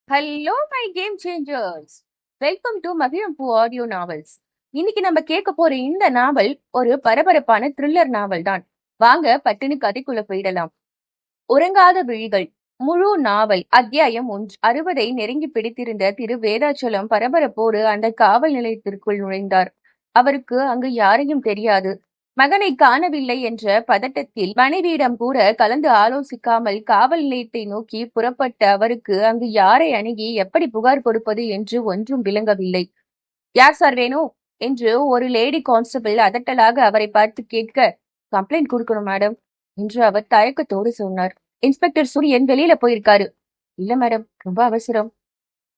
Hello my game changers. Welcome to Magizhampoo audio novels. இன்னைக்கு நம்ம கேட்க போற இந்த நாவல் ஒரு பரபரப்பான த்ரில்லர் நாவல் தான். வாங்க பட்டுன்னு கதைக்குள்ள போயிடலாம். உறங்காத விழிகள். முழு நாவல். அத்தியாயம் 1. 60 நெருங்கி பிடித்திருந்த திரு வேதாச்சலம் பரபரப்போடு அந்த காவல் நிலையத்திற்குள் நுழைந்தார். அவருக்கு அங்கு யாரையும் தெரியாது. மகனை காணவில்லை என்ற பதட்டத்தில் மனைவியிடம் கூட கலந்து ஆலோசிக்காமல் காவல் நிலையத்தை நோக்கி புறப்பட்ட அவருக்கு அங்கு யாரை அணுகி எப்படி புகார் கொடுப்பது என்று ஒன்றும் விளங்கவில்லை. யார் சார் வேணும் என்று ஒரு லேடி கான்ஸ்டபிள் அதட்டலாக அவரை பார்த்து கேட்க, கம்ப்ளைண்ட் கொடுக்கணும் மேடம் என்று அவர் தயக்கத்தோடு சொன்னார். இன்ஸ்பெக்டர் சூரியன் வெளியில போயிருக்காரு. இல்ல மேடம், ரொம்ப அவசரம்.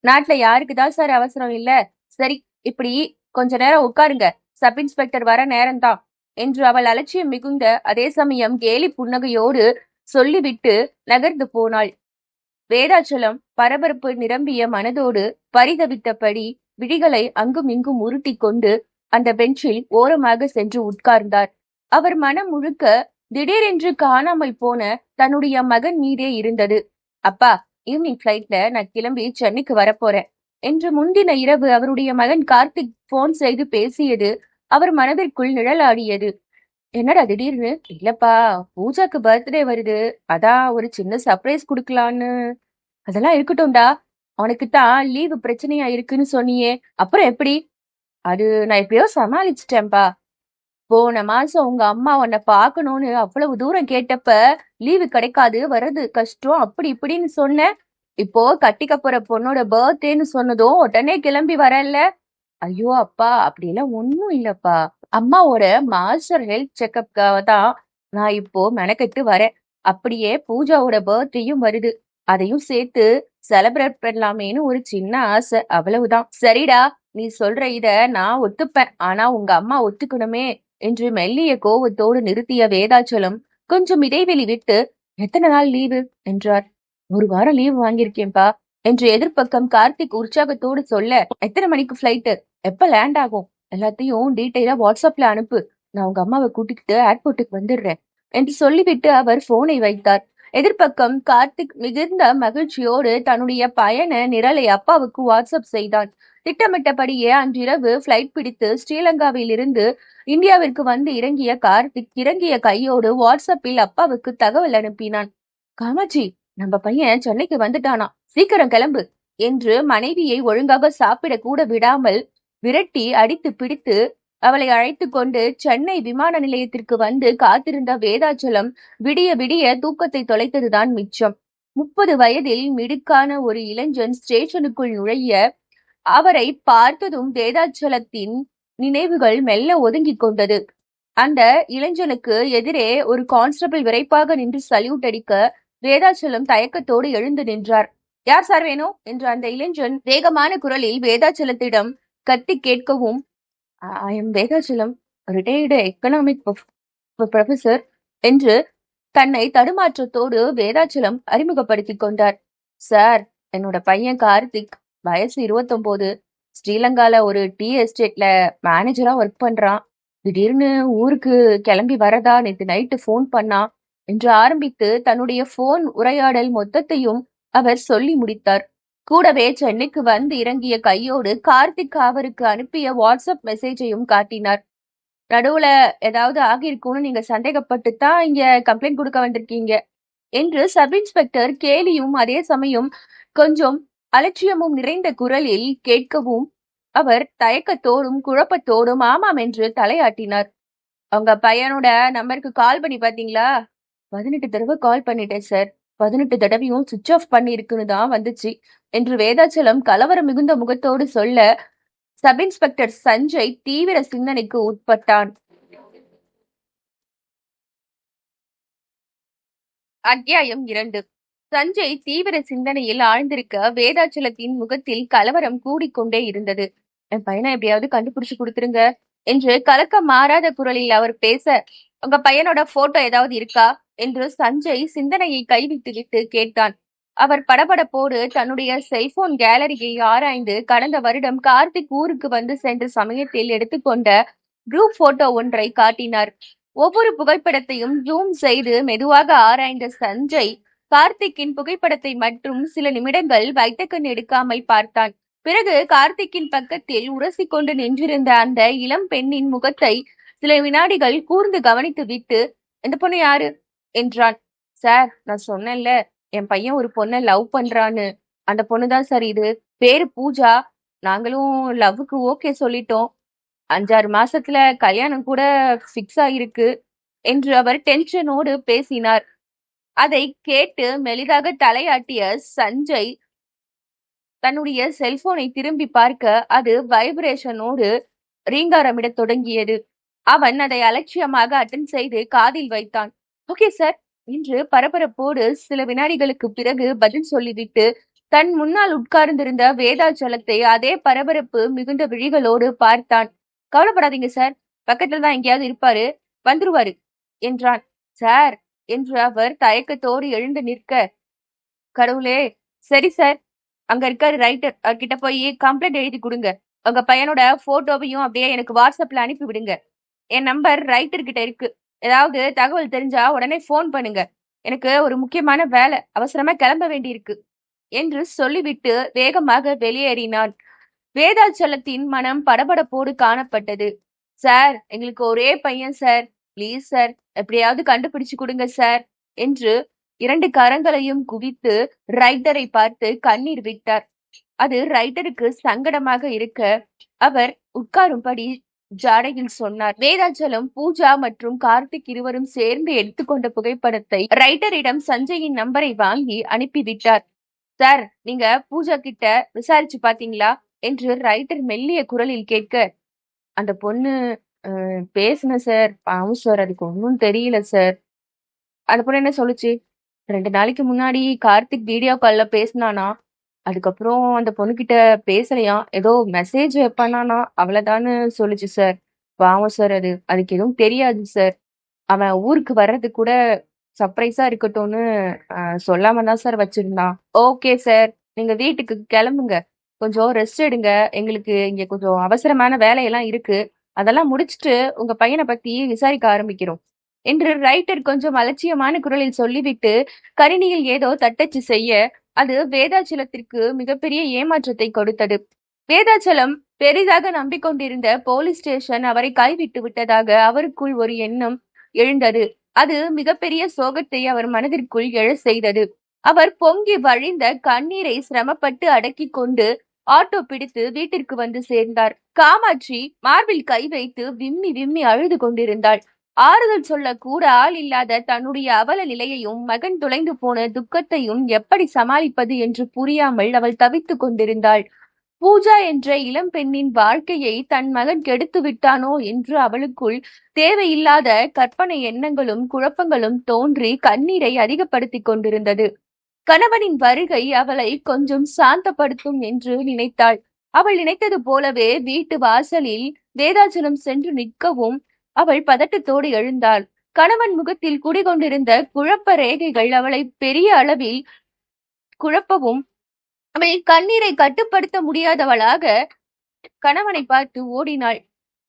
நாட்டுல யாருக்குதான் சார் அவசரம் இல்ல? சரி, இப்படி கொஞ்ச நேரம் உட்காருங்க, சப் இன்ஸ்பெக்டர் வர நேரம்தான் என்று அவள் அலட்சியம் மிகுந்த அதே சமயம் கேலி புன்னகையோடு சொல்லிவிட்டு நகர்ந்து போனாள். வேதாச்சலம் பரபரப்பு நிரம்பிய மனதோடு பரிதவித்தபடி விழிகளை அங்கும் இங்கும் உருட்டி கொண்டு அந்த பெஞ்சில் ஓரமாக சென்று உட்கார்ந்தார். அவர் மனம் முழுக்க திடீரென்று காணாமல் போன தன்னுடைய மகன் மீதே இருந்தது. அப்பா, ஈவினிங் ஃபிளைட்ல நான் கிளம்பி சென்னைக்கு வரப்போறேன் என்று முந்தின இரவு அவருடைய மகன் கார்த்திக் போன் செய்து பேசியது அவர் மனதிற்குள் நிழலாடியது. என்னடா திடீர்னு? இல்லப்பா, பூஜாக்கு பர்த்டே வருது, அதான் ஒரு சின்ன சர்ப்ரைஸ் குடுக்கலான்னு. அதெல்லாம் இருக்கட்டும்டா, அவனுக்குத்தான் லீவு பிரச்சனையா இருக்குன்னு சொன்னியே, அப்புறம் எப்படி? அது நான் எப்படியோ சமாளிச்சிட்டேன்பா. போன மாசம் உங்க அம்மா உன்னை பாக்கணும்னு அவ்வளவு தூரம் கேட்டப்ப லீவு கிடைக்காது, வர்றது கஷ்டம், அப்படி இப்படின்னு சொன்ன. இப்போ கட்டிக்க போற பொண்ணோட பர்த்டேன்னு சொன்னதும் உடனே கிளம்பி வரல. ஐயோ அப்பா, அப்படியெல்லாம் ஒண்ணும் இல்லப்பா. அம்மாவோட மாஸ்டர் ஹெல்த் செக்அப்காக தான் நான் இப்போ மெனக்கெட்டு வரேன். அப்படியே பூஜாவோட பர்த்டேயும் வருது, அதையும் சேர்த்து செலிப்ரேட் பண்ணலாமேன்னு ஒரு சின்ன ஆசை, அவ்வளவுதான். சரிடா, நீ சொல்ற இத நான் ஒத்துப்பேன், ஆனா உங்க அம்மா ஒத்துக்கணுமே என்று மெல்லிய கோவத்தோடு நிறுத்திய வேதாச்சலம் கொஞ்சம் இடைவெளி விட்டு, எத்தனை நாள் லீவு என்றார். ஒரு வாரம் லீவு வாங்கியிருக்கேன்பா என்று எதிர்ப்பக்கம் கார்த்திக் உற்சாகத்தோடு சொல்ல, எத்தனை மணிக்கு ஃபிளைட்டு, எப்ப லேண்ட் ஆகும், எல்லாத்தையும் டீட்டெயிலா வாட்ஸ்அப்ல அனுப்பு, நான் உங்க அம்மாவை கூட்டிக்கிட்டு ஏர்போர்ட்டுக்கு வந்துடுறேன் என்று சொல்லிவிட்டு அவர் போனை வைத்தார். எதிர்ப்பக்கம் கார்த்திக் மிகுந்த மகிழ்ச்சியோடு தன்னுடைய பயண நிரலை அப்பாவுக்கு வாட்ஸ்அப் செய்தான். திட்டமிட்டபடியே அன்றிரவு பிளைட் பிடித்து ஸ்ரீலங்காவில் இருந்து இந்தியாவிற்கு வந்து இறங்கிய கார்த்திக் இறங்கிய கையோடு வாட்ஸ்அப்பில் அப்பாவுக்கு தகவல் அனுப்பினான். காமாட்சி, நம்ம பையன் சென்னைக்கு வந்துட்டானா, சீக்கிரம் கிளம்பு என்று மனைவியை ஒழுங்காக சாப்பிட கூட விடாமல் விரட்டி அடித்து பிடித்து அவளை அழைத்து கொண்டு சென்னை விமான நிலையத்திற்கு வந்து காத்திருந்த வேதாச்சலம் விடிய விடிய தூக்கத்தை தொலைத்ததுதான் மிச்சம். 30 வயதில் மிடுக்கான ஒரு இளைஞன் ஸ்டேஷனுக்குள் நுழைய அவரை பார்த்ததும் வேதாச்சலத்தின் நினைவுகள் மெல்ல ஒதுங்கிக் கொண்டது. அந்த இளைஞனுக்கு எதிரே ஒரு கான்ஸ்டபிள் விரைப்பாக நின்று சல்யூட் அடிக்க வேதாச்சலம் தயக்கத்தோடு எழுந்து நின்றார். யார் சார் வேணும் என்று அந்த இளைஞன் வேகமான குரலில் வேதாச்சலத்திடம் கத்தி கேட்கவும், I am Vedachalam, retired economic professor என்று தன்னை தடுமாற்றத்தோடு வேதாச்சலம் அறிமுகப்படுத்திக் கொண்டார். சார், என்னோட பையன் கார்த்திக், வயசு 29, ஸ்ரீலங்கால ஒரு டீ எஸ்டேட்ல மேனேஜரா ஒர்க் பண்றான். திடீர்னு ஊருக்கு கிளம்பி வரதா நேற்று நைட்டு போன் பண்ணான் என்று ஆரம்பித்து தன்னுடைய போன் உரையாடல் மொத்தத்தையும் அவர் சொல்லி முடித்தார். கூடவே சென்னைக்கு வந்து இறங்கிய கையோடு கார்த்திக் அவருக்கு அனுப்பிய வாட்ஸ்அப் மெசேஜையும் காட்டினார். நடுவுல ஏதாவது ஆகியிருக்கும்னு நீங்க சந்தேகப்பட்டுத்தான் இங்க கம்ப்ளைண்ட் கொடுக்க வந்திருக்கீங்க என்று சப் இன்ஸ்பெக்டர் கேலியும் அதே சமயம் கொஞ்சம் அலட்சியமும் நிறைந்த குரலில் கேட்கவும் அவர் தயக்கத்தோடும் குழப்பத்தோடும் ஆமாம் என்று தலையாட்டினார். அவங்க பையனோட நம்பருக்கு கால் பண்ணி பாத்தீங்களா? 18 தடவை கால் பண்ணிட்டேன் சார், 18 தடவையும் சுவிட்ச் ஆஃப் பண்ணி இருக்குன்னு தான் வந்துச்சு என்று வேதாச்சலம் கலவரம் மிகுந்த முகத்தோடு சொல்ல சப் இன்ஸ்பெக்டர் சஞ்சய் தீவிர சிந்தனைக்கு உட்பட்டான். அத்தியாயம் 2. சஞ்சய் தீவிர சிந்தனையில் ஆழ்ந்திருக்க வேதாச்சலத்தின் முகத்தில் கலவரம் கூடிக்கொண்டே இருந்தது. என் பையனை எப்படியாவது கண்டுபிடிச்சு கொடுத்துருங்க என்று கலக்கம் மாறாத குரலில் அவர் பேச, உங்க பையனோட போட்டோ ஏதாவது இருக்கா என்று சஞ்சய் சிந்தனையை கைவிட்டுவிட்டு கேட்டான். அவர் படபடப்போடு தன்னுடைய செல்போன் கேலரியை ஆராய்ந்து கடந்த வருடம் கார்த்திக் ஊருக்கு வந்து சென்ற சமயத்தில் எடுத்துக்கொண்ட குரூப் போட்டோ ஒன்றை காட்டினார். ஒவ்வொரு புகைப்படத்தையும் ஜூம் செய்து மெதுவாக ஆராய்ந்த சஞ்சய் கார்த்திக்கின் புகைப்படத்தை மற்றும் சில நிமிடங்கள் வைத்த கண் எடுக்காமல் பார்த்தான். பிறகு கார்த்திக்கின் பக்கத்தில் உரசிக்கொண்டு நின்றிருந்த அந்த இளம் பெண்ணின் முகத்தை சில வினாடிகள் கூர்ந்து கவனித்து விட்டு, இந்த பொண்ணு யாரு என்றான். சார், நான் சொன்னேன்ல, என் பையன் ஒரு பொண்ணை லவ் பண்றான்னு. அந்த பொண்ணுதான் சார் இது. பேரு பூஜா. நாங்களும் லவ்வுக்கு ஓகே சொல்லிட்டோம். 5-6 மாசத்துல கல்யாணம் கூட ஃபிக்ஸ் ஆயிருக்கு என்று அவர் டென்ஷனோடு பேசினார். அதை கேட்டு மெலிதாக தலையாட்டிய சஞ்சய் தன்னுடைய செல்போனை திரும்பி பார்க்க அது வைப்ரேஷனோடு ரீங்காரமிடத் தொடங்கியது. அவன் அதை அலட்சியமாக அட்டன் செய்து காதில் வைத்தான். ஓகே சார் என்று பரபரப்போடு சில வினாடிகளுக்கு பிறகு பதில் சொல்லிவிட்டு தன் முன்னால் உட்கார்ந்திருந்த வேதாச்சலத்தை அதே பரபரப்பு மிகுந்த விழிகளோடு பார்த்தான். கவலைப்படாதீங்க சார், பக்கத்துல தான் எங்கேயாவது இருப்பாரு, வந்துருவாரு என்றான். சார் என்று அவர் தயக்கத்தோடு எழுந்து நிற்க, கடவுளே, சரி சார், அங்க இருக்காரு ரைட்டர், அவர்கிட்ட போய் கம்ப்ளைண்ட் எழுதி கொடுங்க. உங்க பையனோட போட்டோவையும் அப்படியே எனக்கு வாட்ஸ்அப்ல அனுப்பி விடுங்க. என் நம்பர் ரைட்டர் கிட்ட இருக்கு. ஏதாவது தகவல் தெரிஞ்சா உடனே போன் பண்ணுங்க. எனக்கு ஒரு முக்கியமான வேலை, அவசரமா கிளம்ப வேண்டியிருக்கு என்று சொல்லிவிட்டு வேகமாக வெளியேறினான். வேதாச்சலத்தின் மனம் படபடப்போடு காணப்பட்டது. சார், எங்களுக்கு ஒரே பையன் சார், ப்ளீஸ் சார், எப்படியாவது கண்டுபிடிச்சு கொடுங்க சார் என்று 2 கரங்களையும் குவித்து ரைட்டரை பார்த்து கண்ணீர் விட்டார். அது ரைட்டருக்கு சங்கடமாக இருக்க அவர் உட்காரும்படி ஜாடையில் சொன்னார். வேதாச்சலம், பூஜா மற்றும் கார்த்திக் இருவரும் சேர்ந்து எடுத்துக்கொண்ட புகைப்படத்தை ரைட்டரிடம் சஞ்சயின் நம்பரை வாங்கி அனுப்பிவிட்டார். சார், நீங்க பூஜா கிட்ட விசாரிச்சு பாத்தீங்களா என்று ரைட்டர் மெல்லிய குரலில் கேட்க, அந்த பொண்ணு பேசுன சார், பாவம் சார், அதுக்கு ஒன்றும் தெரியல சார். அந்த பொண்ணு என்ன சொல்லுச்சு? 2 நாளைக்கு முன்னாடி கார்த்திக் வீடியோ கால்ல பேசினானா, அதுக்கப்புறம் அந்த பொண்ணுகிட்ட பேசலையாம், ஏதோ மெசேஜ் பண்ணானா, அவ்வளவுதான்னு சொல்லுச்சு சார். பாவம் சார், அதுக்கு எதுவும் தெரியாது சார். அவன் ஊருக்கு வர்றது கூட சர்ப்ரைஸா இருக்கட்டும்னு சொல்லாம தான் சார் வச்சிருந்தான். ஓகே சார், நீங்க வீட்டுக்கு கிளம்புங்க, கொஞ்சம் ரெஸ்ட் எடுங்க. எங்களுக்கு இங்க கொஞ்சம் அவசரமான வேலையெல்லாம் இருக்கு, அதெல்லாம் முடிச்சுட்டு உங்க பையனை பத்தி விசாரிக்க ஆரம்பிக்கிறோம் என்று ரைட்டர் கொஞ்சம் அலட்சியமான குரலில் சொல்லிவிட்டு கணினியில் ஏதோ தட்டச்சு செய்ய அது வேதாச்சலத்திற்கு மிகப்பெரிய ஏமாற்றத்தை கொடுத்தது. வேதாச்சலம் பெரிதாக நம்பிக்கொண்டிருந்த போலீஸ் ஸ்டேஷன் அவரை கைவிட்டு விட்டதாக அவருக்குள் ஒரு எண்ணம் எழுந்தது. அது மிகப்பெரிய சோகத்தை அவர் மனதிற்குள் எழச் செய்தது. அவர் பொங்கி வழிந்த கண்ணீரை சிரமப்பட்டு அடக்கி கொண்டு ஆட்டோ பிடித்து வீட்டிற்கு வந்து சேர்ந்தார். காமாட்சி மார்பில் கை வைத்து விம்மி விம்மி அழுது கொண்டிருந்தாள். ஆறுதல் சொல்ல கூட ஆள் இல்லாத தன்னுடைய அவல நிலையையும் மகன் தொலைந்து போன துக்கத்தையும் எப்படி சமாளிப்பது என்று புரியாமல் அவள் தவித்துக் கொண்டிருந்தாள். பூஜா என்ற இளம் பெண்ணின் வாழ்க்கையை தன் மகன் கெடுத்து விட்டானோ என்று அவளுக்குள் தேவையில்லாத கற்பனை எண்ணங்களும் குழப்பங்களும் தோன்றி கண்ணீரை அதிகப்படுத்திக் கொண்டிருந்தது. கணவனின் வருகை அவளை கொஞ்சம் சாந்தப்படுத்தும் என்று நினைத்தாள். அவள் நினைத்தது போலவே வீட்டு வாசலில் வேதாச்சலம் சென்று நிற்கவும் அவள் பதட்டத்தோடு எழுந்தாள். கணவன் முகத்தில் குடிகொண்டிருந்த குழப்ப ரேகைகள் அவளை பெரிய அளவில் குழப்பவும் அவள் கண்ணீரை கட்டுப்படுத்த முடியாதவளாக கணவனை பார்த்து ஓடினாள்.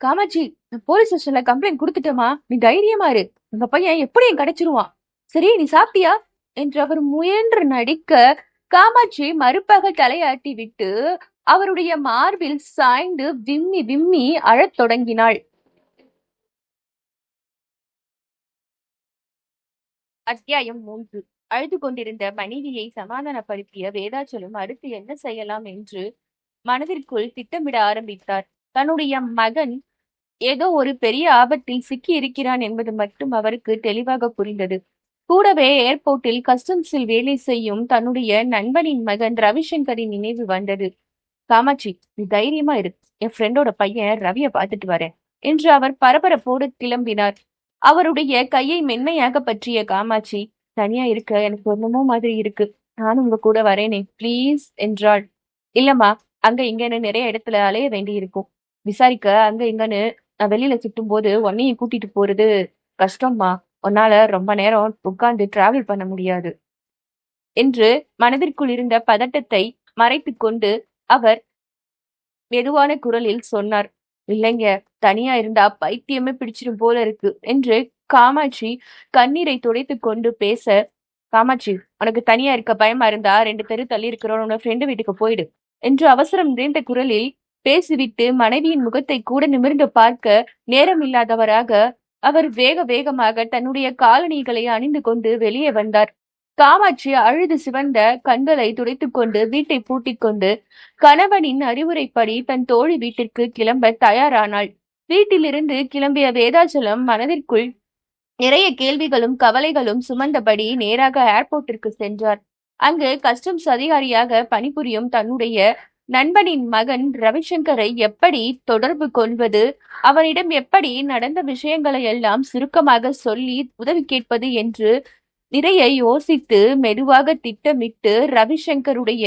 காமாட்சி, போலீஸ் ஸ்டேஷன்ல கம்ப்ளைண்ட் கொடுத்துட்டோமா, நீ தைரியமா இரு, உங்க பையன் எப்படியும் கிடைச்சிருவான். சரி, நீ சாப்பிட்டியா என்று அவர் முயன்று நடிக்க காமாட்சி மறுப்பாக தலையாட்டி விட்டு அவருடைய மார்பில் சாய்ந்து விம்மி விம்மி அழத் தொடங்கினாள். அத்தியாயம் 3. அழுது கொண்டிருந்த மனைவியை சமாதானப்படுத்திய வேதாச்சலம் அடுத்து என்ன செய்யலாம் என்று மனதிற்குள் திட்டமிட ஆரம்பித்தார். தன்னுடைய மகன் ஏதோ ஒரு பெரிய ஆபத்தில் சிக்கி இருக்கிறான் என்பது மட்டும் அவருக்கு தெளிவாக புரிந்தது. கூடவே ஏர்போர்ட்டில் கஸ்டம்ஸில் வேலை செய்யும் தன்னுடைய நண்பனின் மகன் ரவிசங்கரின் நினைவு வந்தது. காமாட்சி, நீ தைரியமா இரு, என் ஃப்ரெண்டோட பையன் ரவிய பார்த்துட்டு வரேன் என்று அவர் பரபரப்போடு கிளம்பினார். அவருடைய கையை மென்மையாக பற்றிய காமாட்சி, தனியா இருக்க எனக்கு ஒண்ணுமோ மாதிரி இருக்கு, நானும் உங்க கூட வரேனே ப்ளீஸ் என்றாள். இல்லம்மா, அங்க இங்கன்னு நிறைய இடத்துல அலைய வேண்டி இருக்கும், விசாரிக்க அங்க இங்கன்னு நான் வெளியில சுட்டும் போது உன்னையும் கூட்டிட்டு போறது கஷ்டம்மா, உன்னால ரொம்ப நேரம் உட்கார்ந்து டிராவல் பண்ண முடியாது என்று மனதிற்குள் இருந்த பதட்டத்தை மறைத்து கொண்டு அவர் மெதுவான குரலில் சொன்னார். இல்லைங்க, தனியா இருந்தா பைத்தியமே பிடிச்சிடும் போல இருக்கு என்று காமாட்சி கண்ணீரை துடைத்து கொண்டு பேச காமாட்சி, உனக்கு தனியா இருக்க பயமா இருந்தா 2 தெரு தள்ளி இருக்கிற உன்னோட ஃப்ரெண்டு வீட்டுக்கு போயிடு என்று அவசரம் நிறைந்த குரலில் பேசிவிட்டு மனைவியின் முகத்தை கூட நிமிர்ந்து பார்க்க நேரம் இல்லாதவராக அவர் வேக வேகமாக தன்னுடைய காலணிகளை அணிந்து கொண்டு வெளியே வந்தார். காமாட்சி அழுது சிவந்த கண்களை துடைத்துக் கொண்டு வீட்டை பூட்டிக் கொண்டு கணவனின் அறிவுரைப்படி தன் தோழி வீட்டிற்கு கிளம்ப தயாரானாள். வீட்டிலிருந்து கிளம்பிய வேதாச்சலம் மனதிற்குள் நிறைய கேள்விகளும் கவலைகளும் சுமந்தபடி நேராக ஏர்போர்ட்டிற்கு சென்றார். அங்கு கஸ்டம்ஸ் அதிகாரியாக பணிபுரியும் தன்னுடைய நண்பனின் மகன் ரவிசங்கரை எப்படி தொடர்பு கொள்வது, அவனிடம் எப்படி நடந்த விஷயங்களை எல்லாம் சுருக்கமாக சொல்லி உதவி கேட்பது என்று நிறைய யோசித்து மெதுவாக திட்டமிட்டு ரவிசங்கருடைய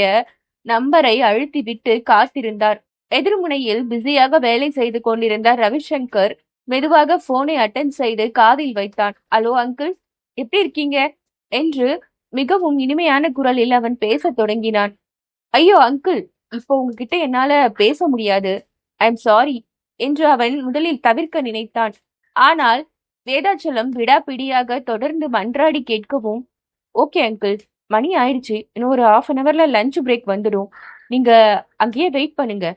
நம்பரை அழுத்திவிட்டு காத்திருந்தார். எதிர்முனையில் பிஸியாக வேலை செய்து கொண்டிருந்த ரவிசங்கர் மெதுவாக போனை அட்டன் செய்து காதில் வைத்தான். ஹலோ அங்கிள், எப்படி இருக்கீங்க என்று மிகவும் இனிமையான குரலில் அவன் பேசத் தொடங்கினான். ஐயோ அங்கிள், இப்போ உங்ககிட்ட என்னால பேச முடியாது, ஐ எம் சாரி என்று அவன் முதலில் தவிர்க்க நினைத்தான். ஆனால் வேதாச்சலம் விடாப்பிடியாக தொடர்ந்து மன்றாடி கேட்கவும், ஓகே அங்கிள், மணி ஆயிடுச்சு, இன்னும் ஒரு 1/2 hourல லஞ்ச் பிரேக் வந்துடும், நீங்க அங்கேயே வெயிட் பண்ணுங்க,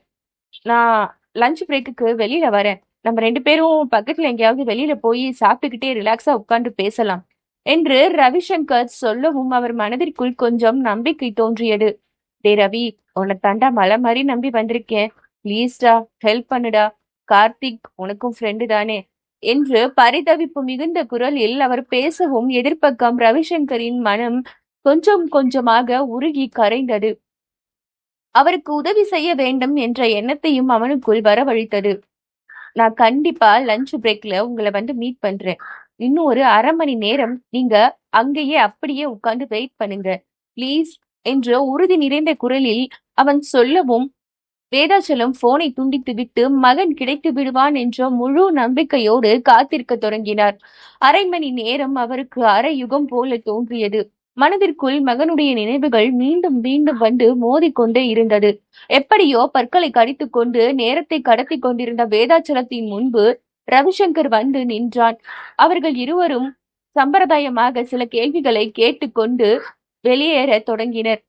நான் லஞ்ச் பிரேக்குக்கு வெளியில வரேன், நம்ம 2 பேரும் பக்கத்துல எங்கேயாவது வெளியில போய் சாப்பிட்டுக்கிட்டே ரிலாக்ஸா உட்கார்ந்து பேசலாம் என்று ரவிசங்கர் சொல்லவும் அவர் மனதிற்குள் கொஞ்சம் நம்பிக்கை தோன்றியது. டே ரவி, உன்னை தாண்டா மலை மாதிரி நம்பி வந்திருக்கேன், ப்ளீஸ்டா ஹெல்ப் பண்ணுடா, கார்த்திக் உனக்கும் ஃப்ரெண்டு தானே என்று பரிதவிப்பு மிகுந்த குரலில் அவர் பேசவும் எதிர்ப்பக்கம் ரவிசங்கரின் மனம் கொஞ்சம் கொஞ்சமாக உருகி கரைந்தது. அவருக்கு உதவி செய்ய வேண்டும் என்ற எண்ணத்தையும் அவனுக்குள் வரவழைத்தது. நான் கண்டிப்பா லஞ்ச் பிரேக்ல உங்களை வந்து மீட் பண்றேன், இன்னும் ஒரு 1/2 மணி நேரம் நீங்க அங்கேயே அப்படியே உட்கார்ந்து வெயிட் பண்ணுங்க ப்ளீஸ் என்ற உறுதி நிறைந்த குரலில் அவன் சொல்லவும் வேதாச்சலம் போனை துண்டித்து விட்டு மகன் கிடைத்து விடுவான் என்ற முழு நம்பிக்கையோடு காத்திருக்க தொடங்கினார். 1/2 மணி நேரம் அவருக்கு அரை யுகம் போல தோன்றியது. மனதிற்குள் மகனுடைய நினைவுகள் மீண்டும் மீண்டும் வந்து மோதிக்கொண்டே இருந்தது. எப்படியோ பற்களை கடித்துக் கொண்டு நேரத்தை கடத்தி கொண்டிருந்த வேதாச்சலத்தின் முன்பு ரவிசங்கர் வந்து நின்றான். அவர்கள் இருவரும் சம்பிரதாயமாக சில கேள்விகளை கேட்டுக்கொண்டு வெளியேற தொடங்கினர்.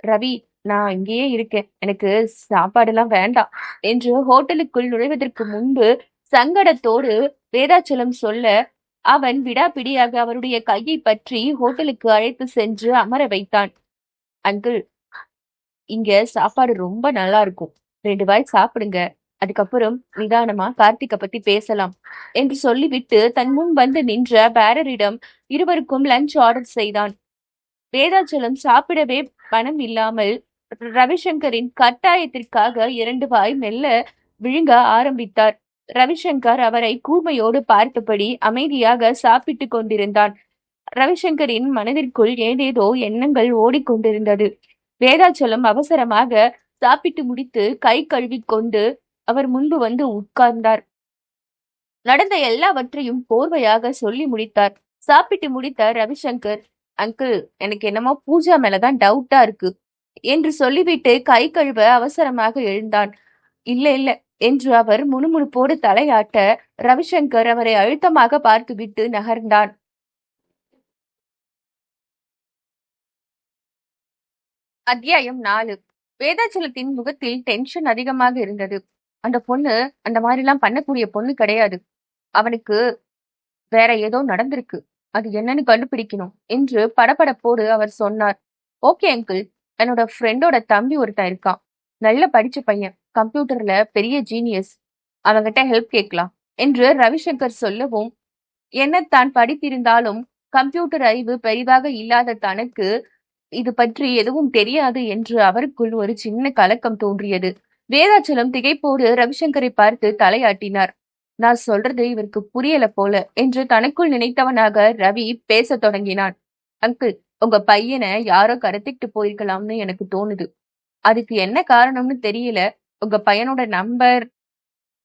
ரவி, நான் இங்கேயே இருக்கேன், எனக்கு சாப்பாடுலாம் வேண்டாம் என்று ஹோட்டலுக்குள் நுழைவதற்கு முன்பு சங்கடத்தோடு வேதாச்சலம் சொல்ல, அவன் விடாப்பிடியாக அவருடைய கையை பற்றி ஹோட்டலுக்கு அழைத்து சென்று அமர வைத்தான். அங்கிள், இங்க சாப்பாடு ரொம்ப நல்லா இருக்கும், 2 வாய் சாப்பிடுங்க, அதுக்கப்புறம் நிதானமா கார்த்திகை பத்தி பேசலாம் என்று சொல்லிவிட்டு தன் முன் வந்து நின்ற பேரரிடம் இருவருக்கும் லஞ்ச் ஆர்டர் செய்தான். வேதாச்சலம் சாப்பிடவே பணம் இல்லாமல் ரவிசங்கரின் கட்டாயத்திற்காக 2 வாய் மெல்ல விழுங்க ஆரம்பித்தார். ரவிசங்கர் அவரை கூர்மையோடு பார்த்தபடி அமைதியாக சாப்பிட்டு கொண்டிருந்தான். ரவிசங்கரின் மனதிற்குள் ஏதேதோ எண்ணங்கள் ஓடிக்கொண்டிருந்தது. வேதாச்சலம் அவசரமாக சாப்பிட்டு முடித்து கை கழுவிக்கொண்டு அவர் முன்பு வந்து உட்கார்ந்தார். நடந்த எல்லாவற்றையும் போர்வையாக சொல்லி முடித்தார். சாப்பிட்டு முடித்த ரவிசங்கர், அங்கிள், எனக்கு என்னமோ பூஜா மேலதான் டவுட்டா இருக்கு என்று சொல்லிவிட்டு கை கழுவ அவசரமாக எழுந்தான். இல்ல இல்ல என்று அவர் முணுமுணுப்போடு தலையாட்ட ரவிசங்கர் அவரை அழுத்தமாக பார்த்துவிட்டு நகர்ந்தான். அத்தியாயம் 4. வேதாச்சலத்தின் முகத்தில் டென்ஷன் அதிகமாக இருந்தது. அந்த பொண்ணு அந்த மாதிரிலாம் பண்ணக்கூடிய பொண்ணு கிடையாது, அவனுக்கு வேற ஏதோ நடந்திருக்கு, அது என்னன்னு கண்டுபிடிக்கணும் என்று படபடப்போடு அவர் சொன்னார். ஓகே அங்கிள், என்னோட ஃப்ரெண்டோட தம்பி ஒருத்தன் இருக்கான், நல்ல படிச்ச பையன், கம்ப்யூட்டர்ல பெரிய ஜீனியஸ், அவங்கிட்ட ஹெல்ப் கேட்கலாம் என்று ரவிசங்கர் சொல்லவும், என்ன தான் படித்திருந்தாலும் கம்ப்யூட்டர் அறிவு பெரிதாக இல்லாத தனக்கு இது பற்றி எதுவும் தெரியாது என்று அவருக்குள் ஒரு சின்ன கலக்கம் தோன்றியது. வேதாச்சலம் திகைப்போடு ரவிசங்கரை பார்த்து தலையாட்டினார். நான் சொல்றது இவருக்கு புரியல போல என்று தனக்குள் நினைத்தவனாக ரவி பேசத் தொடங்கினான். அங்கிள், உங்க பையனை யாரோ கடத்திட்டு போயிருக்கலாம்னு எனக்கு தோணுது, அதுக்கு என்ன காரணம்னு தெரியல, உங்க பையனோட நம்பர்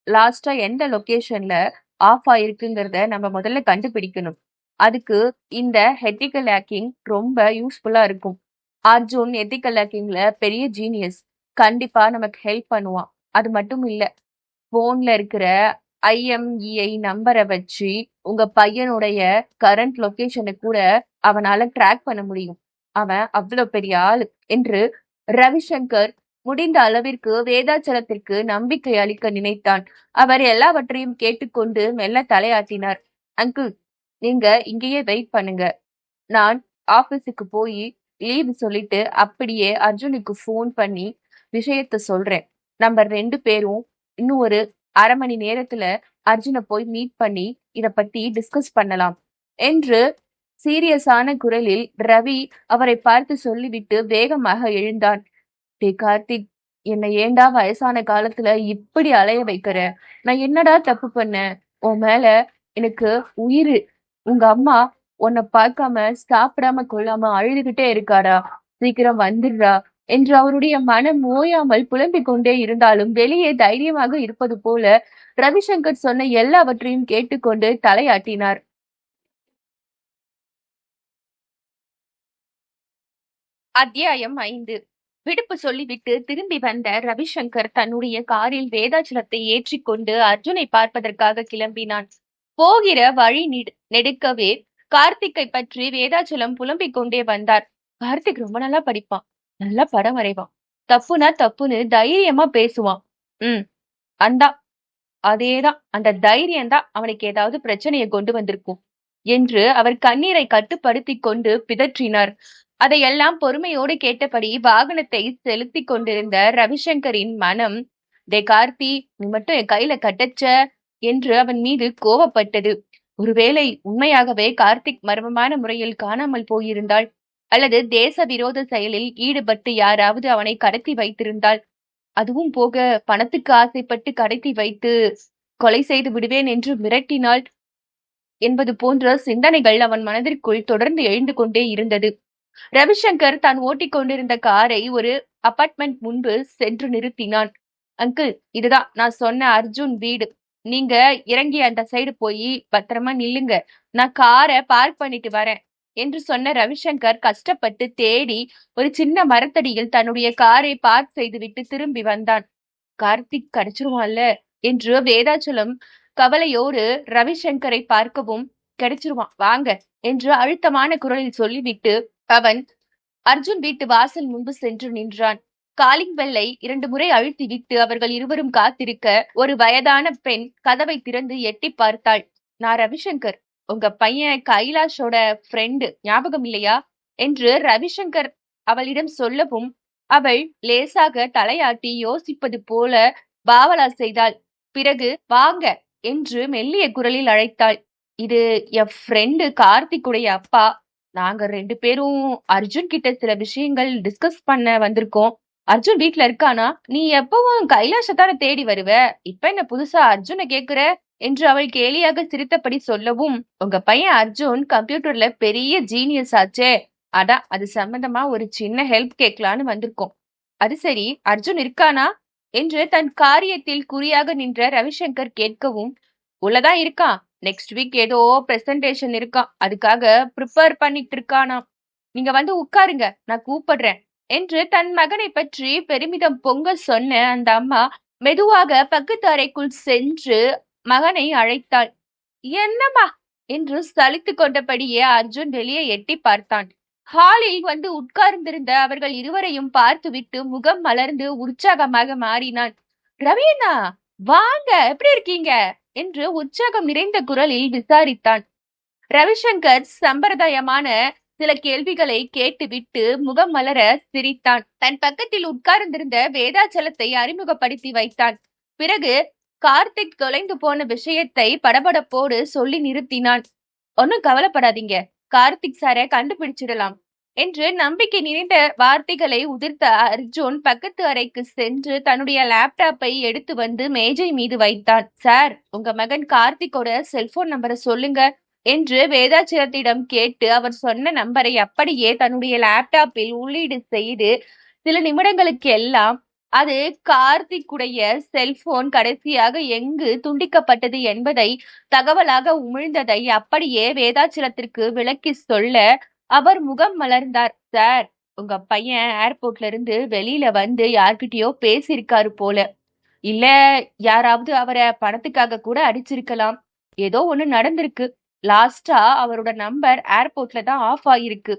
லாஸ்டா எந்த லொகேஷன்ல ஆஃப் ஆயிருக்குங்கிறத நம்ம முதல்ல கண்டுபிடிக்கணும். அதுக்கு இந்த எத்திக்கல் ஹேக்கிங் ரொம்ப யூஸ்ஃபுல்லா இருக்கும். அர்ஜுன் எத்திக்கல் ஹேக்கிங்ல பெரிய ஜீனியஸ், கண்டிப்பா நமக்கு ஹெல்ப் பண்ணுவான். அது மட்டும் இல்ல, போன்ல இருக்கிற IMEI நம்பரை வச்சு உங்க பையனுடைய கரண்ட் லொகேஷனை கூட அவனால ட்ராக் பண்ண முடியும். அவன் அவ்வளவு பெரிய ஆளு என்று ரவிசங்கர் முடிந்த அளவிற்கு வேதாச்சலத்திற்கு நம்பிக்கை அளிக்க நினைத்தான். அவர் எல்லாவற்றையும் கேட்டுக்கொண்டு மெல்ல தலையாட்டினார். அங்கிள், நீங்க இங்கேயே வெயிட் பண்ணுங்க. நான் ஆபீஸுக்கு போய் லீவ் சொல்லிட்டு அப்படியே அர்ஜுனுக்கு ஃபோன் பண்ணி விஷயத்த சொல்றேன். நம்ம 2 பேரும் இன்னும் ஒரு அரை மணி நேரத்துல அர்ஜுனை போய் மீட் பண்ணி இத பத்தி டிஸ்கஸ் பண்ணலாம் என்று சீரியஸான குரலில் ரவி அவரை பார்த்து சொல்லிவிட்டு வேகமாக எழுந்தான். டே கார்த்திக், என்னை ஏண்டா வயசான காலத்துல இப்படி அலைய வைக்கிற? நான் என்னடா தப்பு பண்ணேன்? உன் மேல எனக்கு உயிர். உங்க அம்மா உன்னை பார்க்காம சாப்பிடாம கொள்ளாம அழுதுகிட்டே இருக்காடா, சீக்கிரம் வந்துடுறா என்று அவருடைய மனம் ஓயாமல் புலம்பிக் கொண்டே இருந்தாலும் வெளியே தைரியமாக இருப்பது போல ரவிசங்கர் சொன்ன எல்லாவற்றையும் கேட்டுக்கொண்டு தலையாட்டினார். அத்தியாயம் 5. விடுப்பு சொல்லிவிட்டு திரும்பி வந்த ரவிசங்கர் தன்னுடைய காரில் வேதாச்சலத்தை ஏற்றிக்கொண்டு அர்ஜுனை பார்ப்பதற்காக கிளம்பினான். போகிற வழி நெடுக்கவே கார்த்திக்கை பற்றி வேதாச்சலம் புலம்பிக் கொண்டே வந்தார். கார்த்திக் ரொம்ப நல்லா படிப்பான், நல்லா படம் வரைவான், தப்புனா தப்புன்னு தைரியமா பேசுவான். அந்தா அதேதான், அந்த தைரியம் தான் அவனுக்கு ஏதாவது பிரச்சனையை கொண்டு வந்திருக்கும் என்று அவர் கண்ணீரை கட்டுப்படுத்தி கொண்டு பிதற்றினார். அதையெல்லாம் பொறுமையோடு கேட்டபடி வாகனத்தை செலுத்தி கொண்டிருந்த ரவிசங்கரின் மனம், டே கார்த்தி, நீ மட்டும் என் கையில கட்டச்ச என்று அவன் மீது கோபப்பட்டது. ஒருவேளை உண்மையாகவே கார்த்திக் மர்மமான முறையில் காணாமல் போயிருந்தாள், அல்லது தேச விரோத செயலில் ஈடுபட்டு யாராவது அவனை கடத்தி வைத்திருந்தாள், அதுவும் போக பணத்துக்கு ஆசைப்பட்டு கடத்தி வைத்து கொலை செய்து விடுவேன் என்று மிரட்டினாள் என்பது போன்ற சிந்தனைகள் அவன் மனதிற்குள் தொடர்ந்து எழுந்து கொண்டே இருந்தது. ரவிசங்கர் தான் ஓட்டிக் கொண்டிருந்த காரை ஒரு அபார்ட்மெண்ட் முன்பு சென்று நிறுத்தினான். அங்கிள், இதுதான் நான் சொன்ன அர்ஜுன் வீடு. நீங்க இறங்கி அந்த சைடு போய் பத்திரமா நில்லுங்க, நான் காரை பார்க் பண்ணிட்டு வரேன் என்று சொன்ன ரவிசங்கர் கஷ்டப்பட்டு தேடி ஒரு சின்ன மரத்தடியில் தன்னுடைய காரை பார்க் செய்துவிட்டு திரும்பி வந்தான். கார்த்திக் கிடைச்சிருவான்ல என்று வேதாச்சலம் கவலையோடு ரவிசங்கரை பார்க்கவும், கிடைச்சிருவான் வாங்க என்று அழுத்தமான குரலில் சொல்லிவிட்டு அவன் அர்ஜுன் வீட்டு வாசல் முன்பு சென்று நின்றான். காலிங் பெல்லை 2 முறை அழுத்திவிட்டு அவர்கள் இருவரும் காத்திருக்க ஒரு வயதான பெண் கதவை திறந்து எட்டி பார்த்தாள். நான் ரவிசங்கர், உங்க பையன் கைலாஷோட ஃப்ரெண்டு, ஞாபகம் இல்லையா என்று ரவிசங்கர் அவளிடம் சொல்லவும் அவள் லேசாக தலையாட்டி யோசிப்பது போல பாவலா செய்தாள். பிறகு வாங்க என்று மெல்லிய குரலில் அழைத்தாள். இது என் ஃப்ரெண்டு கார்த்திக்குடைய அப்பா. நாங்க 2 பேரும் அர்ஜுன் கிட்ட சில விஷயங்கள் டிஸ்கஸ் பண்ண வந்திருக்கோம். அர்ஜுன் வீட்ல இருக்கானா? நீ எப்பவும் கைலாஷத்தான தேடி வருவ, இப்ப என்ன புதுசா அர்ஜுனை கேக்குற என்று அவள் கேலியாக சிரித்தபடி சொல்லவும், உங்க பையன் அர்ஜுன் கம்ப்யூட்டர்ல பெரிய ஜீனியஸ் ஆச்சே, அதான் அது சம்பந்தமா ஒரு சின்ன ஹெல்ப் கேட்கலான்னு வந்திருக்கோம். அது சரி, அர்ஜுன் இருக்கானா என்று தன் காரியத்தில் குறியாக நின்ற ரவிசங்கர் கேட்கவும், உள்ளதான் இருக்கான். நெக்ஸ்ட் வீக் ஏதோ பிரசன்டேஷன் இருக்கான், அதுக்காக ப்ரிப்பேர் பண்ணிட்டு இருக்கானாம். நீங்க வந்து உட்காருங்க, நான் கூப்பிடுறேன் என்று தன் மகனை பற்றி பெருமிதம் பொங்க சொன்ன அந்த அம்மா மெதுவாக பக்கத்து அறைக்குள் சென்று மகனை அழைத்தாள். என்னம்மா என்று சலித்து கொண்டபடியே அர்ஜுன் வெளியே எட்டி பார்த்தான். ஹாலில் வந்து உட்கார்ந்திருந்த அவர்கள் இருவரையும் பார்த்துவிட்டு முகம் மலர்ந்து உற்சாகமாக மாறினான். ரவீனா, வாங்க, எப்படி இருக்கீங்க என்று உற்சாகம் நிறைந்த குரலில் விசாரித்தான். ரவிசங்கர் சம்பிரதாயமான சில கேள்விகளை கேட்டுவிட்டு முகம் மலர சிரித்தான். தன் பக்கத்தில் உட்கார்ந்திருந்த வேதாச்சலத்தை அறிமுகப்படுத்தி வைத்தான். பிறகு கார்த்திக் தொலைந்து போன விஷயத்தை படபடப்போடு சொல்லி நிறுத்தினான். ஒன்னும் கவலைப்படாதீங்க, கார்த்திக் சாரை கண்டுபிடிச்சிடலாம் என்று நம்பிக்கை நிறைந்த வார்த்தைகளை உதிர்த்த அர்ஜுன் பக்கத்து அறைக்கு சென்று தன்னுடைய லேப்டாப்பை எடுத்து வந்து மேஜை மீது வைத்தான். சார், உங்க மகன் கார்த்திக்கோட செல்போன் நம்பரை சொல்லுங்க என்று வேதாச்சலத்திடம் கேட்டு அவர் சொன்ன நம்பரை அப்படியே தன்னுடைய லேப்டாப்பில் உள்ளீடு செய்து சில நிமிடங்களுக்கு எல்லாம் அது கார்த்திக்குடைய செல்போன் கடைசியாக எங்கு துண்டிக்கப்பட்டது என்பதை தகவலாக உமிழ்ந்ததை அப்படியே வேதாச்சலத்திற்கு விளக்கி சொல்ல அவர் முகம் மலர்ந்தார். சார், உங்க பையன் ஏர்போர்ட்ல இருந்து வெளியில வந்து யார்கிட்டயோ பேசியிருக்காரு போல. இல்ல யாராவது அவரை பணத்துக்காக கூட அடிச்சிருக்கலாம். ஏதோ ஒண்ணு நடந்திருக்கு. லாஸ்டா அவரோட நம்பர் ஏர்போர்ட்ல தான் ஆஃப் ஆயிருக்கு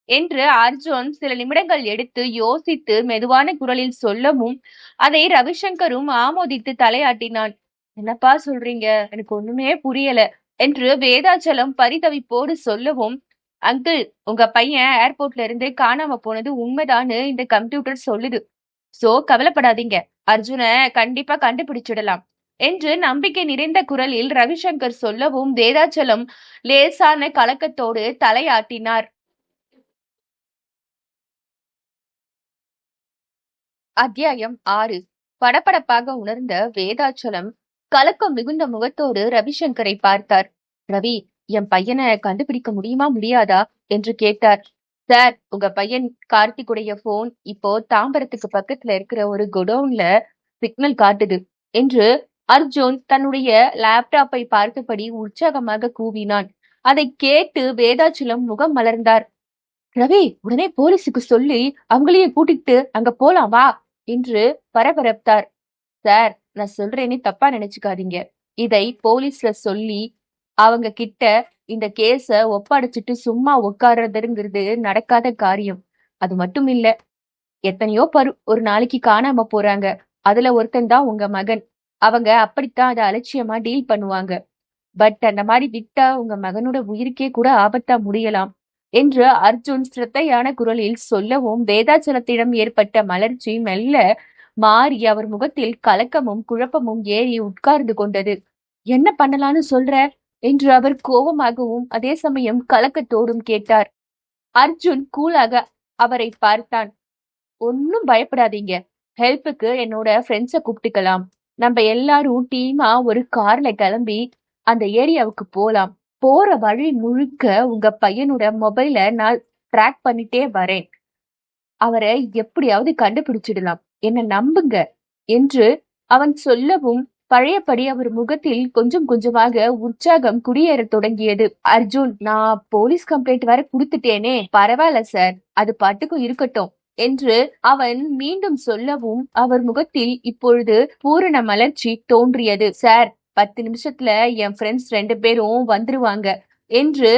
என்று அர்ஜுன் சில நிமிடங்கள் எடுத்து யோசித்து மெதுவான குரலில் சொல்லவும் அதை ரவிசங்கரும் ஆமோதித்து தலையாட்டினான். என்னப்பா சொல்றீங்க, எனக்கு ஒண்ணுமே புரியல என்று வேதாச்சலம் பரிதவிப்போடு சொல்லவும், அங்கிள், உங்க பையன் ஏர்போர்ட்ல இருந்து காணாம போனது உண்மைதான்னு இந்த கம்ப்யூட்டர் சொல்லுது. சோ கவலைப்படாதீங்க, அர்ஜுனை கண்டிப்பா கண்டுபிடிச்சிடலாம் என்று நம்பிக்கை நிறைந்த குரலில் ரவிசங்கர் சொல்லவும் வேதாச்சலம் லேசான கலக்கத்தோடு தலையாட்டினார். அத்தியாயம் 6. படபடப்பாக உணர்ந்த வேதாச்சலம் கலக்கம் மிகுந்த முகத்தோடு ரவிசங்கரை பார்த்தார். ரவி, என் பையனை கண்டுபிடிக்க முடியுமா முடியாதா என்று கேட்டார். சார், உங்க பையன் கார்த்திக்குடைய போன் இப்போ தாம்பரத்துக்கு பக்கத்துல இருக்கிற ஒரு குடோன்ல சிக்னல் காட்டுது என்று அர்ஜுன் தன்னுடைய லேப்டாப்பை பார்த்தபடி உற்சாகமாக கூவினான். அதை கேட்டு வேதாச்சலம் முகம் மலர்ந்தார். ரவி, உடனே போலீஸுக்கு சொல்லி அவங்களையும் கூட்டிட்டு அங்க போலாம் வா என்று பரபரத்தார். சார், நான் சொல்றேன்னு தப்பா நினைச்சுக்காதீங்க. இதை போலீஸ்ல சொல்லி அவங்க கிட்ட இந்த கேஸ ஒப்படைச்சிட்டு சும்மா உட்கார்றதுங்கிறது நடக்காத காரியம். அது மட்டும் இல்ல, எத்தனையோ ஒரு நாளைக்கு காணாம போறாங்க. அதுல ஒருத்தன் தான் உங்க மகன். அவங்க அப்படித்தான் அதை அலட்சியமா டீல் பண்ணுவாங்க. பட் அந்த மாதிரி விட்டா உங்க மகனோட உயிருக்கே கூட ஆபத்தா முடியலாம் என்று அர்ஜுன் சிரத்தையான குரலில் சொல்லவும் வேதாச்சலத்திடம் ஏற்பட்ட மலர்ச்சி மெல்ல மாறி அவர் முகத்தில் கலக்கமும் குழப்பமும் ஏறி உட்கார்ந்து கொண்டது. என்ன பண்ணலான்னு சொல்ற என்று அவர் கோபமாகவும் அதே சமயம் கலக்கத்தோடும் கேட்டார். அர்ஜுன் கூலாக அவரை பார்த்தான். ஒன்னும் பயப்படாதீங்க. ஹெல்ப்புக்கு என்னோட ஃப்ரெண்ட்ஸ கூப்பிட்டுக்கலாம். நம்ம எல்லாரும் டீமா ஒரு கார்ல கிளம்பி அந்த ஏரியாவுக்கு போலாம். போற வழி முழுக்க உங்க பையனோட மொபைல நான் ட்ராக் பண்ணிட்டே வரேன். அவரை எப்படியாவது கண்டுபிடிச்சிடலாம். என்ன நம்புங்க என்று அவன் சொல்லவும் பழையபடி அவர் முகத்தில் கொஞ்சம் கொஞ்சமாக உற்சாகம் குடியேறத் தொடங்கியது. அர்ஜுன், நான் போலீஸ் கம்ப்ளைண்ட் வேற குடுத்துட்டேனே. பரவாயில்ல சார், அது பாட்டுக்கும் இருக்கட்டும் என்று அவன் மீண்டும் சொல்லவும் அவர் முகத்தில் இப்பொழுது பூரண மலர்ச்சி தோன்றியது. சார், 10 நிமிஷத்துல என் ஃப்ரெண்ட்ஸ் 2 பேரும் வந்துருவாங்க என்று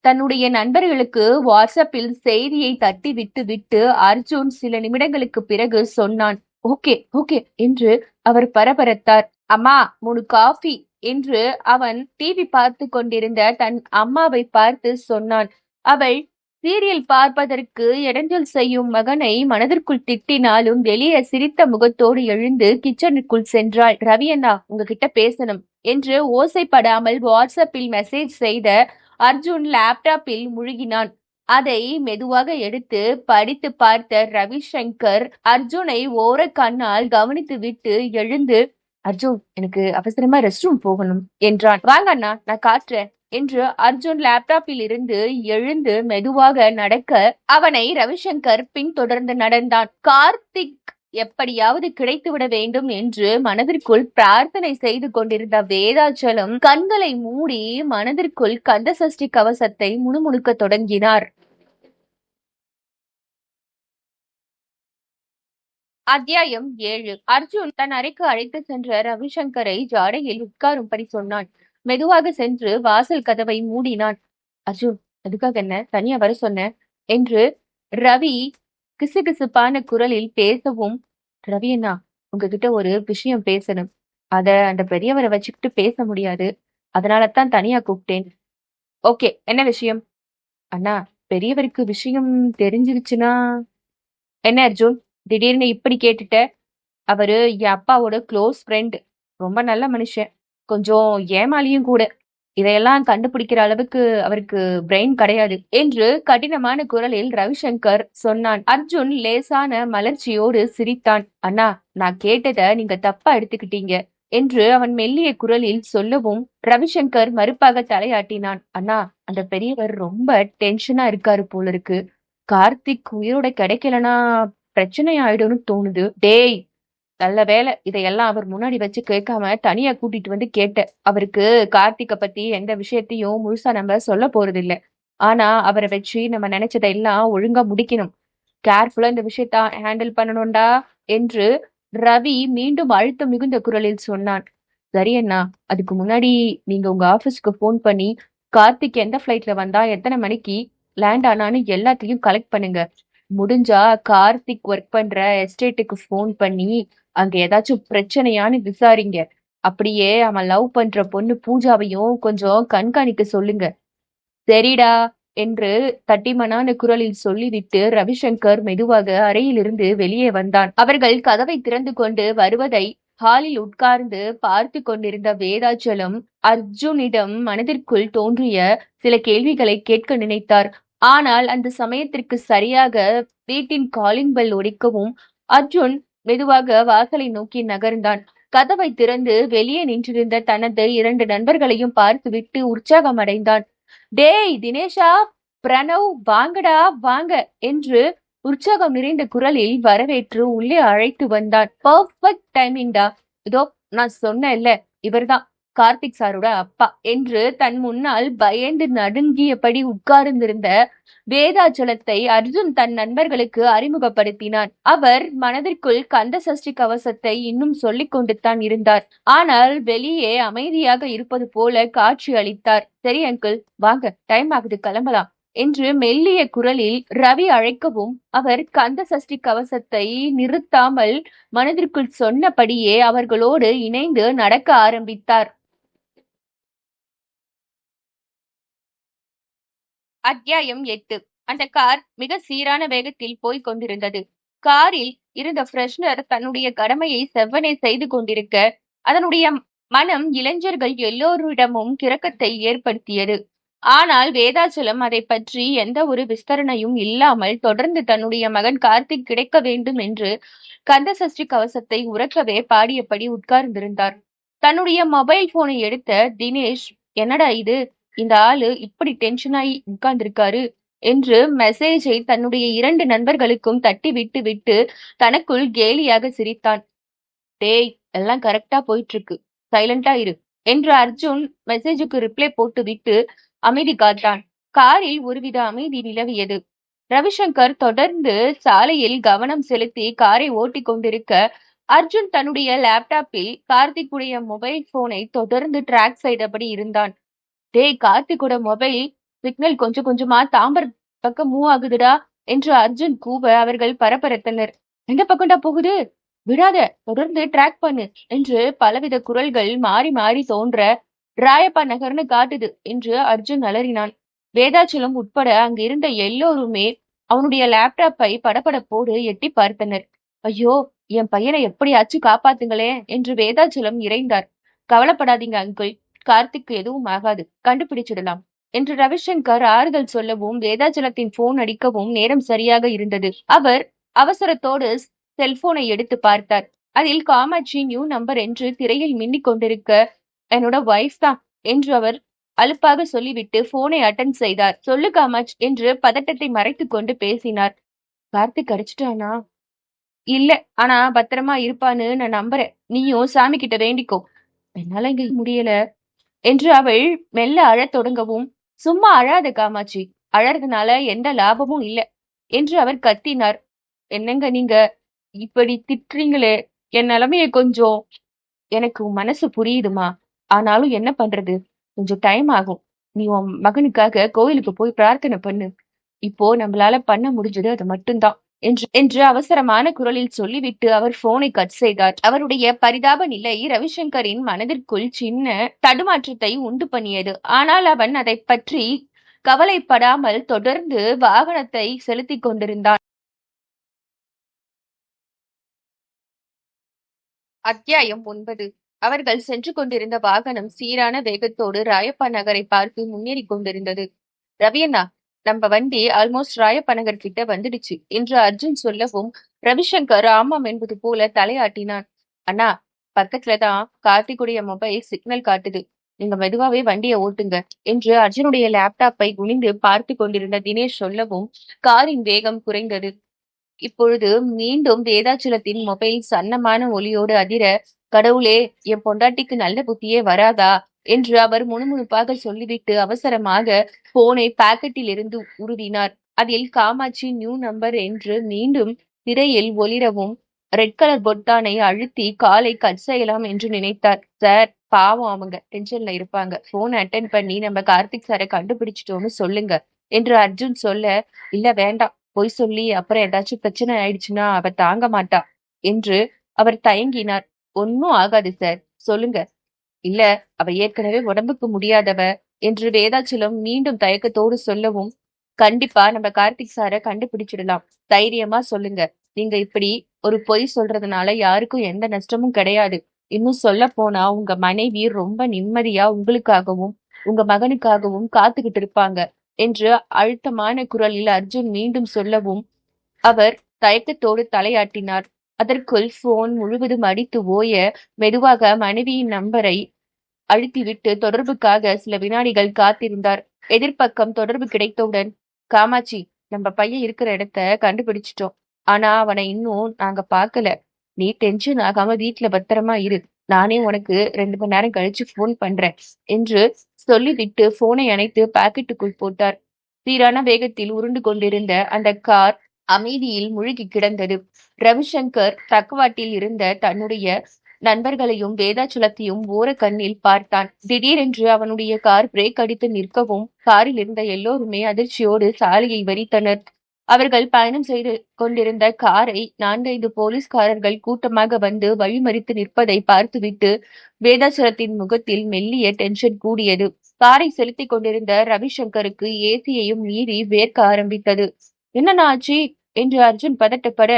தன்னுடைய நண்பர்களுக்கு வாட்ஸ்அப்பில் செய்தியை தட்டி விட்டு விட்டு அர்ஜுன் சில நிமிடங்களுக்கு பிறகு சொன்னான். ஓகே ஓகே என்று அவர் பரபரத்தார். அம்மா, 3 காஃபி என்று அவன் டிவி பார்த்து கொண்டிருந்த தன் அம்மாவை பார்த்து சொன்னான். அவள் சீரியல் பார்ப்பதற்கு இடைஞ்சல் செய்யும் மகனை மனதிற்குள் திட்டினாலும் வெளியே சிரித்த முகத்தோடு எழுந்து கிச்சனுக்குள் சென்றாள். ரவி அண்ணா, உங்ககிட்ட பேசணும் என்று ஓசைப்படாமல் வாட்ஸ்அப்பில் மெசேஜ் செய்த அர்ஜுன் லேப்டாப்பில் முழுகினான். அதை மெதுவாக எடுத்து படித்து பார்த்த ரவிசங்கர் அர்ஜுனை ஓர கண்ணால் கவனித்து விட்டு எழுந்து, அர்ஜுன், எனக்கு அவசரமா ரெஸ்ட் ரூம் போகணும் என்றான். வாங்க அண்ணா, நான் காட்டுறேன் என்று அர்ஜுன் லேப்டாப்பில் இருந்து எழுந்து மெதுவாக நடக்க அவனை ரவிசங்கர் பின்தொடர்ந்து நடந்தான். கார்த்திக் எப்படியாவது கிடைத்துவிட வேண்டும் என்று மனதிற்குள் பிரார்த்தனை செய்து கொண்டிருந்த வேதாச்சலம் கண்களை மூடி மனதிற்குள் கந்தசஷ்டி கவசத்தை முணுமுணுக்க தொடங்கினார். அத்தியாயம் 7. அர்ஜுன் தன் அறைக்கு அழைத்து சென்ற ரவிசங்கரை ஜாடையில் உட்காரும்படி சொன்னான். மெதுவாக சென்று வாசல் கதவை மூடினான். அர்ஜுன், அதுக்காக என்ன தனியா வர சொன்ன என்று ரவி கிசுகிசுப்பான குரலில் பேசவும், ரவி அண்ணா, உங்ககிட்ட ஒரு விஷயம் பேசணும். அத அந்த பெரியவரை வச்சுக்கிட்டு பேச முடியாது. அதனாலதான் தனியா கூப்பிட்டேன். ஓகே, என்ன விஷயம்? அண்ணா, பெரியவருக்கு விஷயம் தெரிஞ்சிருச்சுன்னா? என்ன அர்ஜுன், திடீர்னு இப்படி கேட்டுட்ட? அவரு என் அப்பாவோட க்ளோஸ் ஃப்ரெண்ட். ரொம்ப நல்ல மனுஷன். கொஞ்சம் ஏமாளியும் கூட. இதையெல்லாம் கண்டுபிடிக்கிற அளவுக்கு அவருக்கு பிரெயின் கிடையாது என்று கடினமான குரலில் ரவிசங்கர் சொன்னான். அர்ஜுன் லேசான மலர்ச்சியோடு சிரித்தான். அண்ணா, நான் கேட்டதை நீங்க தப்பா எடுத்துக்கிட்டீங்க என்று அவன் மெல்லிய குரலில் சொல்லவும் ரவிசங்கர் மறுப்பாக தலையாட்டினான். அண்ணா, அந்த பெரியவர் ரொம்ப டென்ஷனா இருக்காரு போல இருக்கு. கார்த்திக் உயிரோட கிடைக்கலனா பிரச்சனை ஆயிடும்னு தோணுது. டேய், நல்ல வேலை இதையெல்லாம் அவர் முன்னாடி வச்சு கேட்காம தனியா கூட்டிட்டு வந்து கேட்டேன். அவருக்கு கார்த்திகை பத்தி எந்த விஷயத்தையும் முழுசா நம்ம சொல்ல போறது இல்ல. ஆனா அவரை வச்சு நம்ம நினைச்சதெல்லாம் ஒழுங்கா முடிக்கணும். கேர்ஃபுல்லா இந்த விஷயத்த ஹேண்டில் பண்ணணும்டா என்று ரவி மீண்டும் அழுத்தம் மிகுந்த குரலில் சொன்னான். சரி அண்ணா, அதுக்கு முன்னாடி நீங்க உங்க ஆபீஸ்க்கு போன் பண்ணி கார்த்திக் எந்த ஃபிளைட்ல வந்தா எத்தனை மணிக்கு லேண்ட் ஆனான்னு எல்லாத்தையும் கலெக்ட் பண்ணுங்க. முடிஞ்சா கார்த்திக் ஒர்க் பண்ற எஸ்டேட்டுக்கு போன் பண்ணி அங்க ஏதாச்சும் பிரச்சனையான்னு விசாரிங்க. அப்படியே அவன் லவ் பண்ற பொண்ணு பூஜாவையும் கொஞ்சம் கண்காணிக்க சொல்லுங்க. சரிடா என்று தட்டிமனான குரலில் சொல்லிவிட்டு ரவிசங்கர் மெதுவாக அறையிலிருந்து வெளியே வந்தான். அவர்கள் கதவை திறந்து கொண்டு வருவதை ஹாலில் உட்கார்ந்து பார்த்து கொண்டிருந்த வேதாச்சலம் அர்ஜுனிடம் மனதிற்குள் தோன்றிய சில கேள்விகளை கேட்க நினைத்தார். ஆனால் அந்த சமயத்திற்கு சரியாக வீட்டின் காலிங் பெல் ஒலிக்கவும் அர்ஜுன் மெதுவாக வாசலை நோக்கி நகர்ந்தான். கதவை திறந்து வெளியே நின்றிருந்த தனது 2 நண்பர்களையும் பார்த்துவிட்டு உற்சாகம் அடைந்தான். டேய் தினேஷா, பிரணவ், வாங்கடா வாங்க என்று உற்சாகம் நிறைந்த குரலில் வரவேற்று உள்ளே அழைத்து வந்தான். பர்ஃபெக்ட் டைமிங்டா. இதோ நான் சொன்னேன்ல, இவர்தான் கார்த்திக் சாரோட அப்பா என்று தன் முன்னால் பயந்து நடுங்கியபடி உட்கார்ந்திருந்த வேதாச்சலத்தை அர்ஜுன் தன் நண்பர்களுக்கு அறிமுகப்படுத்தினான். அவர் மனதிற்குள் கந்த சஷ்டி கவசத்தை இன்னும் சொல்லிக் கொண்டு தான் இருந்தார். ஆனால் வெளியே அமைதியாக இருப்பது போல காட்சி அளித்தார். சரி அங்கிள், வாங்க, டைம் ஆகுது, கிளம்பலாம் என்று மெல்லிய குரலில் ரவி அழைக்கவும் அவர் கந்த சஷ்டி கவசத்தை நிறுத்தாமல் மனதிற்குள் சொன்னபடியே அவர்களோடு இணைந்து நடக்க ஆரம்பித்தார். அத்தியாயம் 8. அந்த கார் மிக சீரான வேகத்தில் போய்க் கொண்டிருந்தது. காரில் இருந்த ஃப்ரெஷ்னர் தன்னுடைய கடமையை செவ்வனே செய்து கொண்டிருக்க அதனுடைய மனம் இளைஞர்கள் எல்லோரிடமும் கிறக்கத்தை ஏற்படுத்தியது. ஆனால் வேதாச்சலம் அதை பற்றி எந்த ஒரு விஸ்தரணையும் இல்லாமல் தொடர்ந்து தன்னுடைய மகன் கார்த்திக் கிடைக்க வேண்டும் என்று கந்த சஷ்டி கவசத்தை உறக்கவே பாடியபடி உட்கார்ந்திருந்தார். தன்னுடைய மொபைல் போனை எடுத்த தினேஷ், என்னடா இது, இந்த ஆளு இப்படி டென்ஷனாகி உட்கார்ந்திருக்காரு என்று மெசேஜை தன்னுடைய 2 நண்பர்களுக்கும் தட்டி விட்டு விட்டு தனக்குள் கேலியாக சிரித்தான். டேய், எல்லாம் கரெக்டா போயிட்டு இருக்கு, சைலண்டா இரு என்று அர்ஜுன் மெசேஜுக்கு ரிப்ளை போட்டு விட்டு அமைதி காத்தான். காரில் ஒருவித அமைதி நிலவியது. ரவிசங்கர் தொடர்ந்து சாலையில் கவனம் செலுத்தி காரை ஓட்டிக் கொண்டிருக்க அர்ஜுன் தன்னுடைய லேப்டாப்பில் கார்த்திக்குடைய மொபைல் போனை தொடர்ந்து டிராக் செய்தபடி இருந்தான். டேய், கார்த்திகோட மொபைல் சிக்னல் கொஞ்சம் கொஞ்சமா தாம்பரம் பக்கம் மூவ் ஆகுதுடா என்று அர்ஜுன் கூவ அவர்கள் பரபரத்தனர். எந்த பக்கம்டா போகுது, விடாத, தொடர்ந்து ட்ராக் பண்ணு என்று பலவித குரல்கள் மாறி மாறி தோன்ற ராயப்பா நகர்னு காட்டுது என்று அர்ஜுன் அலறினான். வேதாச்சலம் உட்பட அங்கு இருந்த எல்லோருமே அவனுடைய லேப்டாப்பை படபடப்போடு எட்டி பார்த்தனர். ஐயோ, என் பையனை எப்படியாச்சும் காப்பாத்துங்களே என்று வேதாச்சலம் இறைந்தார். கவலைப்படாதீங்க அங்கிள், கார்த்திக் எதுவும் ஆகாது, கண்டுபிடிச்சிடலாம் என்று ரவிசங்கர் ஆறுதல் சொல்லவும் வேதாச்சலத்தின் போன் அடிக்கவும் நேரம் சரியாக இருந்தது. அவர் அவசரத்தோடு செல்போனை எடுத்து பார்த்தார். அதில் காமாட்சி நியூ நம்பர் என்று திரையில் மின்னிக் கொண்டிருக்க, என்னோட வைஃப் தான் என்று அவர் அலுப்பாக சொல்லிவிட்டு போனை அட்டன் செய்தார். சொல்லு காமாட்சி என்று பதட்டத்தை மறைத்துக் கொண்டு பேசினார். கார்த்திக் அடிச்சிட்டானா? இல்ல, ஆனா பத்திரமா இருப்பான்னு நான் நம்புறேன். நீயும் சாமி கிட்ட வேண்டிக்கோ. என்னால இங்க முடியல என்று அவள் மெல்ல அழத் தொடங்கவும், சும்மா அழாத காமாட்சி, அழறதுனால எந்த லாபமும் இல்ல என்று அவர் கத்தினார். என்னங்க நீங்க இப்படி திட்டுறீங்களே, என் நிலைமைய கொஞ்சம். எனக்கு உன் மனசு புரியுதுமா, ஆனாலும் என்ன பண்றது, கொஞ்சம் டைம் ஆகும். நீ உன் மகனுக்காக கோயிலுக்கு போய் பிரார்த்தனை பண்ணு. இப்போ நம்மளால பண்ண முடிஞ்சது அது மட்டும்தான் என்று அவசரமான குரலில் சொல்லிவிட்டு அவர் போனை கட் செய்தார். அவருடைய பரிதாப நிலை ரவிசங்கரின் மனதிற்குள் சின்ன தடுமாற்றத்தை உண்டு பண்ணியது. ஆனால் அவன் அதை பற்றி கவலைப்படாமல் தொடர்ந்து வாகனத்தை செலுத்திக் கொண்டிருந்தான். அத்தியாயம் 9. அவர்கள் சென்று கொண்டிருந்த வாகனம் சீரான வேகத்தோடு ராயப்பா நகரை பார்த்து முன்னேறி கொண்டிருந்தது. ரவியண்ணா, நம்ம வண்டி ஆல்மோஸ்ட் ராயப்பா நகர் கிட்ட வந்துடுச்சு என்று அர்ஜுன் சொல்லவும் ரவிசங்கர் ஆமாம் என்பது போல தலையாட்டினான். அண்ணா, பக்கத்துலதான் கார்த்திகுடைய மொபைல் சிக்னல் காட்டுது, நீங்க மெதுவாவே வண்டியை ஓட்டுங்க என்று அர்ஜுனுடைய லேப்டாப்பை குனிந்து பார்த்து கொண்டிருந்த தினேஷ் சொல்லவும் காரின் வேகம் குறைந்தது. இப்பொழுது மீண்டும் வேதாச்சலத்தின் மொபைல் சன்னமான ஒலியோடு அதிர, கடவுளே, என் பொண்டாட்டிக்கு நல்ல புத்தியே வராதா என்று அவர் முணுமுணுப்பாக சொல்லிவிட்டு அவசரமாக போனை பாக்கெட்டில் இருந்து உருவினார். அதில் காமாட்சி நியூ நம்பர் என்று மீண்டும் திரையில் ஒளிரவும் ரெட் கலர் பொத்தானை அழுத்தி காலை கட் செய்யலாம் என்று நினைத்தார். சார், பாவம் அவங்க டென்ஷன்ல இருப்பாங்க. போன் அட்டென்ட் பண்ணி நம்ம கார்த்திக் சாரை கண்டுபிடிச்சிட்டோம்னு சொல்லுங்க என்று அர்ஜுன் சொல்ல, இல்ல வேண்டாம், பொய் சொல்லி அப்புறம் ஏதாச்சும் பிரச்சனை ஆயிடுச்சுன்னா அவ தாங்க மாட்டா என்று அவர் தயங்கினார். ஒன்னும் ஆகாது சார், சொல்லுங்க. இல்ல, அவ ஏற்கனவே உடம்புக்கு முடியாதவ என்று வேதாச்சலம் மீண்டும் தயக்கத்தோடு சொல்லவும், கண்டிப்பா நம்ம கார்த்திக் சாரை கண்டுபிடிச்சிடலாம். தைரியமா சொல்லுங்க. நீங்க இப்படி ஒரு பொய் சொல்றதுனால யாருக்கும் எந்த நஷ்டமும் கிடையாது. இன்னும் சொல்ல போனா உங்க மனைவி ரொம்ப நிம்மதியா உங்களுக்காகவும் உங்க மகனுக்காகவும் காத்துக்கிட்டு இருப்பாங்க என்று அழுத்தமான குரலில் அர்ஜுன் மீண்டும் சொல்லவும், அவர் தயக்கத்தோடு தலையாட்டினார். அதற்குள் போன் முழுவதும் அடித்து ஓய மெதுவாக மனைவியின் நம்பரை அழுத்திவிட்டு தொடர்புக்காக சில வினாடிகள் காத்திருந்தார். எதிர்ப்பக்கம் தொடர்பு கிடைத்தவுடன், காமாட்சி, நம்ம பையன் இருக்கிற இடத்த கண்டுபிடிச்சிட்டோம். ஆனா அவனை இன்னும் நாங்க பார்க்கல. நீ டென்ஷன் ஆகாம வீட்டுல பத்திரமா இரு. நானே உனக்கு 2 மணி நேரம் கழிச்சு போன் பண்றேன் என்று சொல்லிவிட்டு போனை அணைத்து பாக்கெட்டுக்குள் போட்டார். சீரான வேகத்தில் உருண்டு கொண்டிருந்த அந்த கார் அமைதியில் மூழ்கி கிடந்தது. ரவிசங்கர் பக்கவாட்டில் இருந்த தன்னுடைய நண்பர்களையும் வேதாச்சலத்தையும் ஓரக்கண்ணில் பார்த்தான். திடீரென்று அவனுடைய கார் பிரேக் அடித்து நிற்கவும், காரில் இருந்த எல்லோருமே அதிர்ச்சியோடு சாலையை வரித்தனர். அவர்கள் பயணம் செய்து கொண்டிருந்த காரை 4, 5 போலீஸ்காரர்கள் கூட்டமாக வந்து வழிமறித்து நிற்பதை பார்த்துவிட்டு வேதாச்சலத்தின் முகத்தில் மெல்லிய டென்ஷன் கூடியது. காரை செலுத்திக் கொண்டிருந்த ரவிசங்கருக்கு ஏசியையும் மீறி வேர்க்க ஆரம்பித்தது. என்னண்ணா ஆச்சு என்று அர்ஜுன் பதட்டப்பட,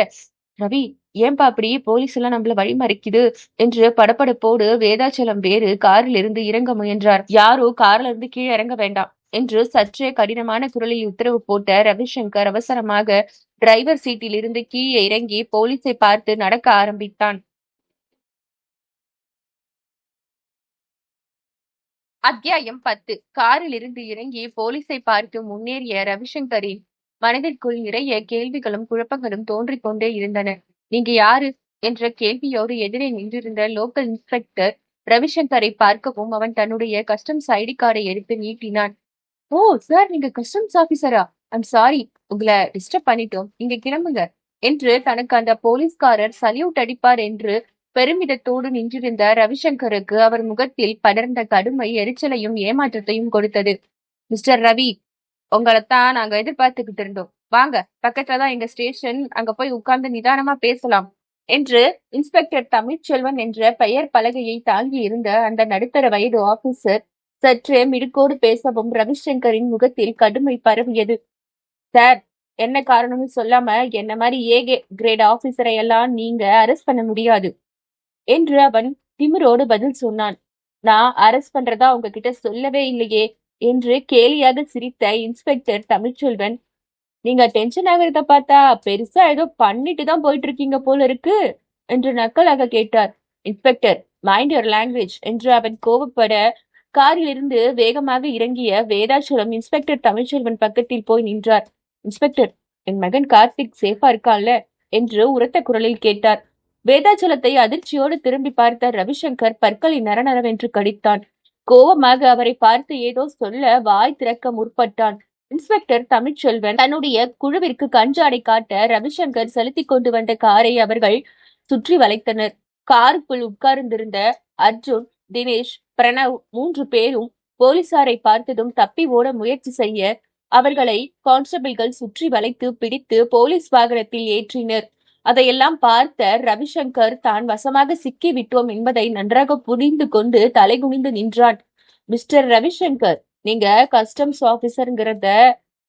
ரவி, ஏன்பா அப்படி போலீஸ் எல்லாம் நம்மள வழிமறிக்குது என்று படபடப்போடு வேதாச்சலம் வேறு காரில் இருந்து இறங்க முயன்றார். யாரோ கார்ல இருந்து கீழே இறங்க வேண்டாம் என்று சற்றே கடினமான குரலில் உத்தரவு போட்ட ரவிசங்கர் அவசரமாக டிரைவர் சீட்டில் இருந்து கீழே இறங்கி போலீஸை பார்த்து நடக்க ஆரம்பித்தான். அத்தியாயம் 10. காரில் இருந்து இறங்கி போலீஸை பார்த்து முன்னேறிய ரவிசங்கரின் மனதிற்குள் நிறைய கேள்விகளும் குழப்பங்களும் தோன்றிக் கொண்டே இருந்தன. நீங்க யாரு என்ற கேள்வியோடு எதிரே நின்றிருந்த லோக்கல் இன்ஸ்பெக்டர் ரவிசங்கரை பார்க்கவும் அவன் தன்னுடைய கஸ்டம்ஸ் ஐடி கார்டை எடுத்து நீட்டினான். ஓ சார், நீங்க கஸ்டம்ஸ் ஆபீசரா? ஐம் சாரி, உங்களை டிஸ்டர்ப் பண்ணிட்டோம், நீங்க கிளம்புங்க என்று தனக்கு அந்த போலீஸ்காரர் சல்யூட் அடிப்பார் என்று பெருமிதத்தோடு நின்றிருந்த ரவிசங்கருக்கு அவர் முகத்தில் படர்ந்த கடுமை எரிச்சலையும் ஏமாற்றத்தையும் கொடுத்தது. மிஸ்டர் ரவி, உங்களைத்தான் நாங்க எதிர்பார்த்துக்கிட்டு இருந்தோம். வாங்க, பக்கத்துலதான் எங்க ஸ்டேஷன், அங்க போய் உட்கார்ந்து நிதானமா பேசலாம் என்று இன்ஸ்பெக்டர் தமிழ்ச்செல்வன் என்ற பெயர் பலகையை தாங்கி இருந்த அந்த நடுத்தர வயது ஆபீசர் சற்றே மிடுக்கோடு பேசவும் ரவிசங்கரின் முகத்தில் கடுமை பரவியது. சார், என்ன காரணம்னு சொல்லாம என்ன மாதிரி ஏகே கிரேட் ஆபீசரை எல்லாம் நீங்க அரெஸ்ட் பண்ண முடியாது என்று அவன் திமிரோடு பதில் சொன்னான். நான் அரெஸ்ட் பண்றதா உங்ககிட்ட சொல்லவே இல்லையே என்று கேலியாக சிரித்த இன்ஸ்பெக்டர் தமிழ்ச்செல்வன், நீங்க டென்ஷன் ஆகிறத பார்த்தா பெருசா ஏதோ பண்ணிட்டு தான் போயிட்டு இருக்கீங்க போல இருக்கு என்று நக்கலாக கேட்டார். இன்ஸ்பெக்டர், மைண்ட் யுவர் லாங்குவேஜ் என்று அவன் கோபப்பட, காரில் இருந்து வேகமாக இறங்கிய வேதாச்சலம் இன்ஸ்பெக்டர் தமிழ்ச்செல்வன் பக்கத்தில் போய் நின்றார். இன்ஸ்பெக்டர், என் மகன் கார்த்திக் சேஃபா இருக்கான்ல என்று உரத்த குரலில் கேட்டார். வேதாச்சலத்தை அதிர்ச்சியோடு திரும்பி பார்த்த ரவிசங்கர் பற்களை நரநரவென்று கடித்தான். கோபமாக அவரை பார்த்து ஏதோ சொல்ல வாய் திறக்க முற்பட்டான். இன்ஸ்பெக்டர் தமிழ்ச்செல்வன் தன்னுடைய குழுவிற்கு கஞ்சாடை காட்ட ரவிசங்கர் செலுத்திக் கொண்டு வந்த காரை அவர்கள் சுற்றி வளைத்தனர். காருக்குள் உட்கார்ந்திருந்த அர்ஜுன், தினேஷ், பிரணவ் 3 பேரும் போலீசாரை பார்த்ததும் தப்பி ஓட முயற்சி செய்ய அவர்களை கான்ஸ்டபிள்கள் சுற்றி வளைத்து பிடித்து போலீஸ் வாகனத்தில் ஏற்றினர். அதையெல்லாம் பார்த்த ரவிசங்கர் தான் வசமாக சிக்கி விட்டோம் என்பதை நன்றாக புரிந்து கொண்டு தலைகுனிந்து நின்றான். மிஸ்டர் ரவிசங்கர், நீங்க கஸ்டம்ஸ் ஆபீசர்ங்கிறத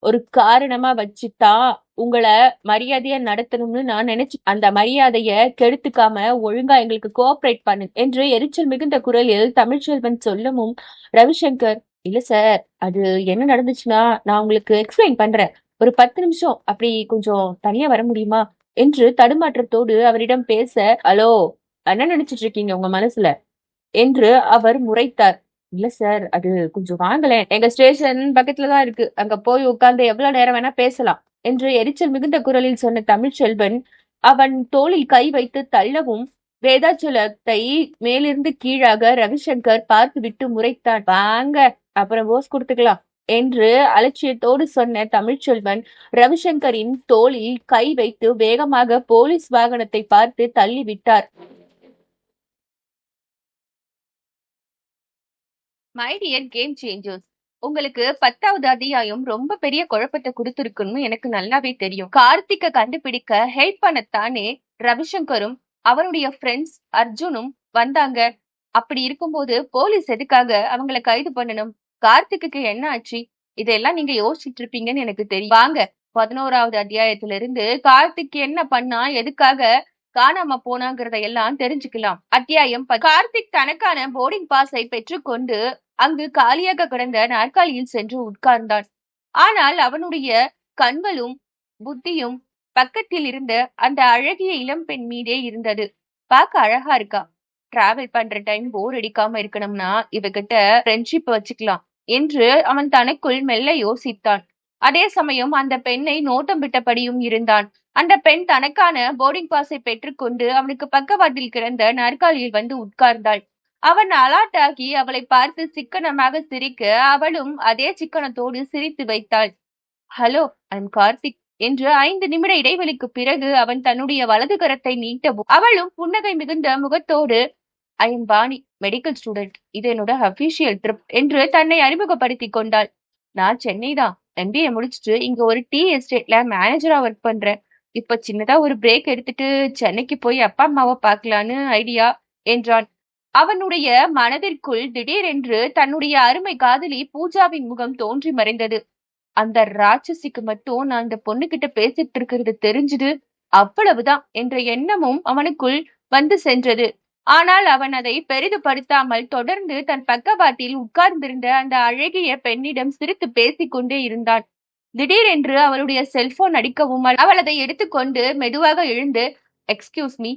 ஒரு காரணமா வச்சுதான் உங்களை மரியாதையா நடத்தணும்னு நான் நினைச்சு, அந்த மரியாதைய கெடுத்துக்காம ஒழுங்கா எங்களுக்கு கோஆபரேட் பண்ணு என்று எரிச்சல் மிகுந்த குரலில் தமிழ்ச்செல்வன் சொல்லவும், ரவிசங்கர், இல்ல சார், அது என்ன நடந்துச்சுன்னா நான் உங்களுக்கு எக்ஸ்பிளைன் பண்றேன், ஒரு 10 நிமிஷம் அப்படி கொஞ்சம் தனியா வர முடியுமா என்று தடுமாற்றத்தோடு அவரிடம் பேச, ஹலோ, என்ன நினைச்சிட்டு இருக்கீங்க உங்க மனசுல என்று அவர் முறைத்தார். இல்ல சார், அது கொஞ்சம் வாங்கலேன், எங்க ஸ்டேஷன் பக்கத்துலதான் இருக்கு, அங்க போய் உட்கார்ந்து எவ்வளவு நேரம் வேணா பேசலாம் என்று எரிச்சல் மிகுந்த குரலில் சொன்ன தமிழ்ச்செல்வன் அவன் தோளில் கை வைத்து தள்ளவும், வேதாச்சலத்தை மேலிருந்து கீழாக ரவிசங்கர் பார்த்து விட்டு முறைத்தான். வாங்க, அப்புறம் போஸ் கொடுத்துக்கலாம் என்று அலட்சியத்தோடு சொன்ன தமிழ்ச்செல்வன் ரவிசங்கரின் தோளில் கை வைத்து வேகமாக போலீஸ் வாகனத்தை பார்த்து தள்ளிவிட்டார். மை டியர் கேம் சேஞ்சர்ஸ், உங்களுக்கு 10வது அத்தியாயம் ரொம்ப பெரிய குழப்பத்தை கொடுத்துருக்குன்னு எனக்கு நல்லாவே தெரியும். கார்த்திக்க கண்டுபிடிக்க ஹெல்ப் பண்ணத்தானே ரவிசங்கரும் அவருடைய ஃப்ரெண்ட்ஸ் அர்ஜுனும் வந்தாங்க. அப்படி இருக்கும்போது போலீஸ் எதுக்காக அவங்கள கைது பண்ணணும்? கார்த்திக்கு என்ன ஆச்சு? இதெல்லாம் நீங்க யோசிச்சுட்டு இருப்பீங்கன்னு எனக்கு தெரியும். வாங்க 11வது அத்தியாயத்துல இருந்து கார்த்திக் என்ன பண்ணா, எதுக்காக காணாம போனாங்கிறத எல்லாம் தெரிஞ்சுக்கலாம். அத்தியாயம் கார்த்திக் தனக்கான போர்டிங் பாஸை பெற்றுக்கொண்டு அங்கு காலியாக கிடந்த நாற்காலியில் சென்று உட்கார்ந்தான். ஆனால் அவனுடைய கண்களும் புத்தியும் பக்கத்தில் இருந்த அந்த அழகிய இளம் பெண் மீதே இருந்தது. பார்க்க அழகா இருக்கா, டிராவல் பண்ற டைம் போர் அடிக்காம இருக்கணும்னா இவகிட்ட ஃப்ரெண்ட்ஷிப் வச்சுக்கலாம் என்று அவன் தனக்குள் மெல்ல யோசித்தான். அதே சமயம் அந்த பெண்ணை நோட்டம் விட்டபடியும் இருந்தான். அந்த பெண் தனக்கான போர்டிங் பாஸை பெற்றுக்கொண்டு அவனுக்கு பக்கவாட்டில் கிடந்த நாற்காலியில் வந்து உட்கார்ந்தாள். அவன் அலாட்டாகி அவளை பார்த்து சிக்கனமாக சிரிக்க அவளும் அதே சிக்கனத்தோடு சிரித்து வைத்தாள். ஹலோ, ஐம் கார்த்திக் என்று 5 நிமிட இடைவெளிக்கு பிறகு அவன் தன்னுடைய வலது கரத்தை நீட்டவும் அவளும் புன்னகை மிகுந்த முகத்தோடு I am Vani, medical student. இது என்னோட அபிஷியல் ட்ரிப் என்று தன்னை அறிமுகப்படுத்தி கொண்டாள். நான் சென்னை தான், MBA முடிச்சுட்டு இங்க ஒரு டீ எஸ்டேட்ல மேனேஜரா ஒர்க் பண்றேன். இப்ப சின்னதா ஒரு பிரேக் எடுத்துட்டு சென்னைக்கு போய் அப்பா அம்மாவை பார்க்கலான்னு ஐடியா என்றான். அவனுடைய மனதிற்குள் திடீரென்று தன்னுடைய அருமை காதலி பூஜாவின் முகம் தோன்றி மறைந்தது. அந்த ராட்சசிக்கு மட்டும் நான் இந்த பொண்ணு கிட்ட பேசிட்டு இருக்கிறது தெரிஞ்சுது, அவ்வளவுதான் என்ற எண்ணமும் அவனுக்குள் வந்து சென்றது. ஆனால் அவன் அதை பெரிதுபடுத்தாமல் தொடர்ந்து தன் பக்கவாட்டில் உட்கார்ந்திருந்த அந்த அழகிய பெண்ணிடம் சிரித்து பேசிக்கொண்டே இருந்தான். திடீரென்று அவளுடைய செல்போன் அடிக்கவும் அவள் அதை எடுத்துக்கொண்டு மெதுவாக எழுந்து எக்ஸ்கியூஸ் மீ,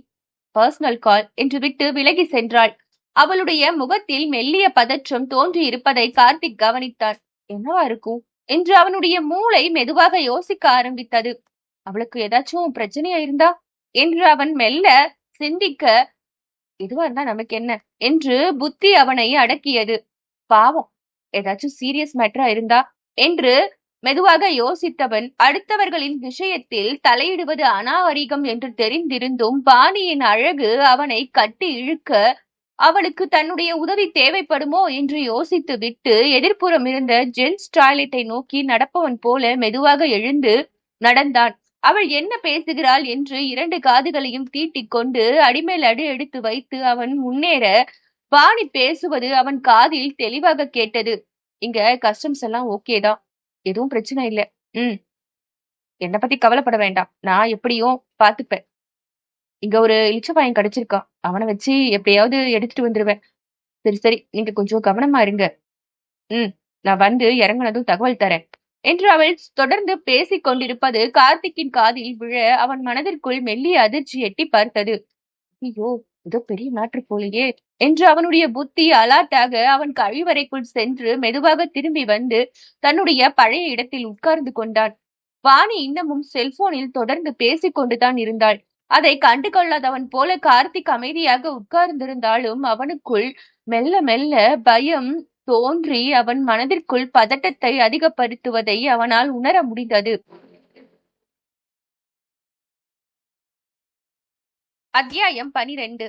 பர்சனல் கால் என்று விட்டு விலகி சென்றாள். அவளுடைய முகத்தில் மெல்லிய பதற்றம் தோன்றி இருப்பதை கார்த்திக் கவனித்தான். என்னவா இருக்கும் என்று அவனுடைய மூளை மெதுவாக யோசிக்க ஆரம்பித்தது. அவளுக்கு ஏதாச்சும் பிரச்சனையா இருந்தா என்று அவன் மெல்ல சிந்திக்க, எதுவா இருந்தா நமக்கு என்ன என்று புத்தி அவனை அடக்கியது. பாவம், ஏதாச்சும் சீரியஸ் மேட்டரா இருந்தா என்று மெதுவாக யோசித்தவன் அடுத்தவர்களின் விஷயத்தில் தலையிடுவது அநாகரிகம் என்று தெரிந்திருந்தும் வாணியின் அழகு அவனை கட்டி இழுக்க அவளுக்கு தன்னுடைய உதவி தேவைப்படுமோ என்று யோசித்து விட்டு எதிர்ப்புறம் இருந்த ஜென்ஸ் டாய்லெட்டை நோக்கி நடப்பவன் போல மெதுவாக எழுந்து நடந்தான். அவள் என்ன பேசுகிறாள் என்று 2 காதுகளையும் தீட்டிக் கொண்டு அடிமேல் அடி எடுத்து வைத்து அவன் முன்னேற வாணி பேசுவது அவன் காதில் தெளிவாக கேட்டது. இங்க கஸ்டம்ஸ் எல்லாம் ஓகேதான், எதுவும் பிரச்சனை இல்ல. என்னை பத்தி கவலைப்பட வேண்டாம், நான் எப்படியும் பாத்துப்பேன். இங்க ஒரு இளிச்சவாயன் கிடைச்சிருக்கான், அவனை வச்சு எப்படியாவது எடுத்துட்டு வந்துருவேன். சரி சரி, நீங்க கொஞ்சம் கவனமா இருங்க. நான் வந்து இறங்குனதும் தகவல் தரேன் என்று அவள் தொடர்ந்து பேசிக் கொண்டிருப்பது கார்த்திக்கின் காதில் விழ அவன் மனதிற்குள் மெல்லிய அதிர்ச்சி எட்டி பார்த்தது. ஐயோ, ஏதோ பெரிய மேட்ரு போலையே என்று அவனுடைய புத்தி அலாட்டாக அவன் கழிவறைக்குள் சென்று மெதுவாக திரும்பி வந்து தன்னுடைய பழைய இடத்தில் உட்கார்ந்து கொண்டான். வாணி இன்னமும் செல்போனில் தொடர்ந்து பேசிக் கொண்டுதான் இருந்தாள். அதை கண்டு கொள்ளாதவன் போல கார்த்திக் அமைதியாக உட்கார்ந்திருந்தாலும் அவனுக்குள் மெல்ல மெல்ல பயம் தோன்றி அவன் மனதிற்குள் பதட்டத்தை அதிகப்படுத்துவதை அவனால் உணர முடிந்தது. அத்தியாயம் 12.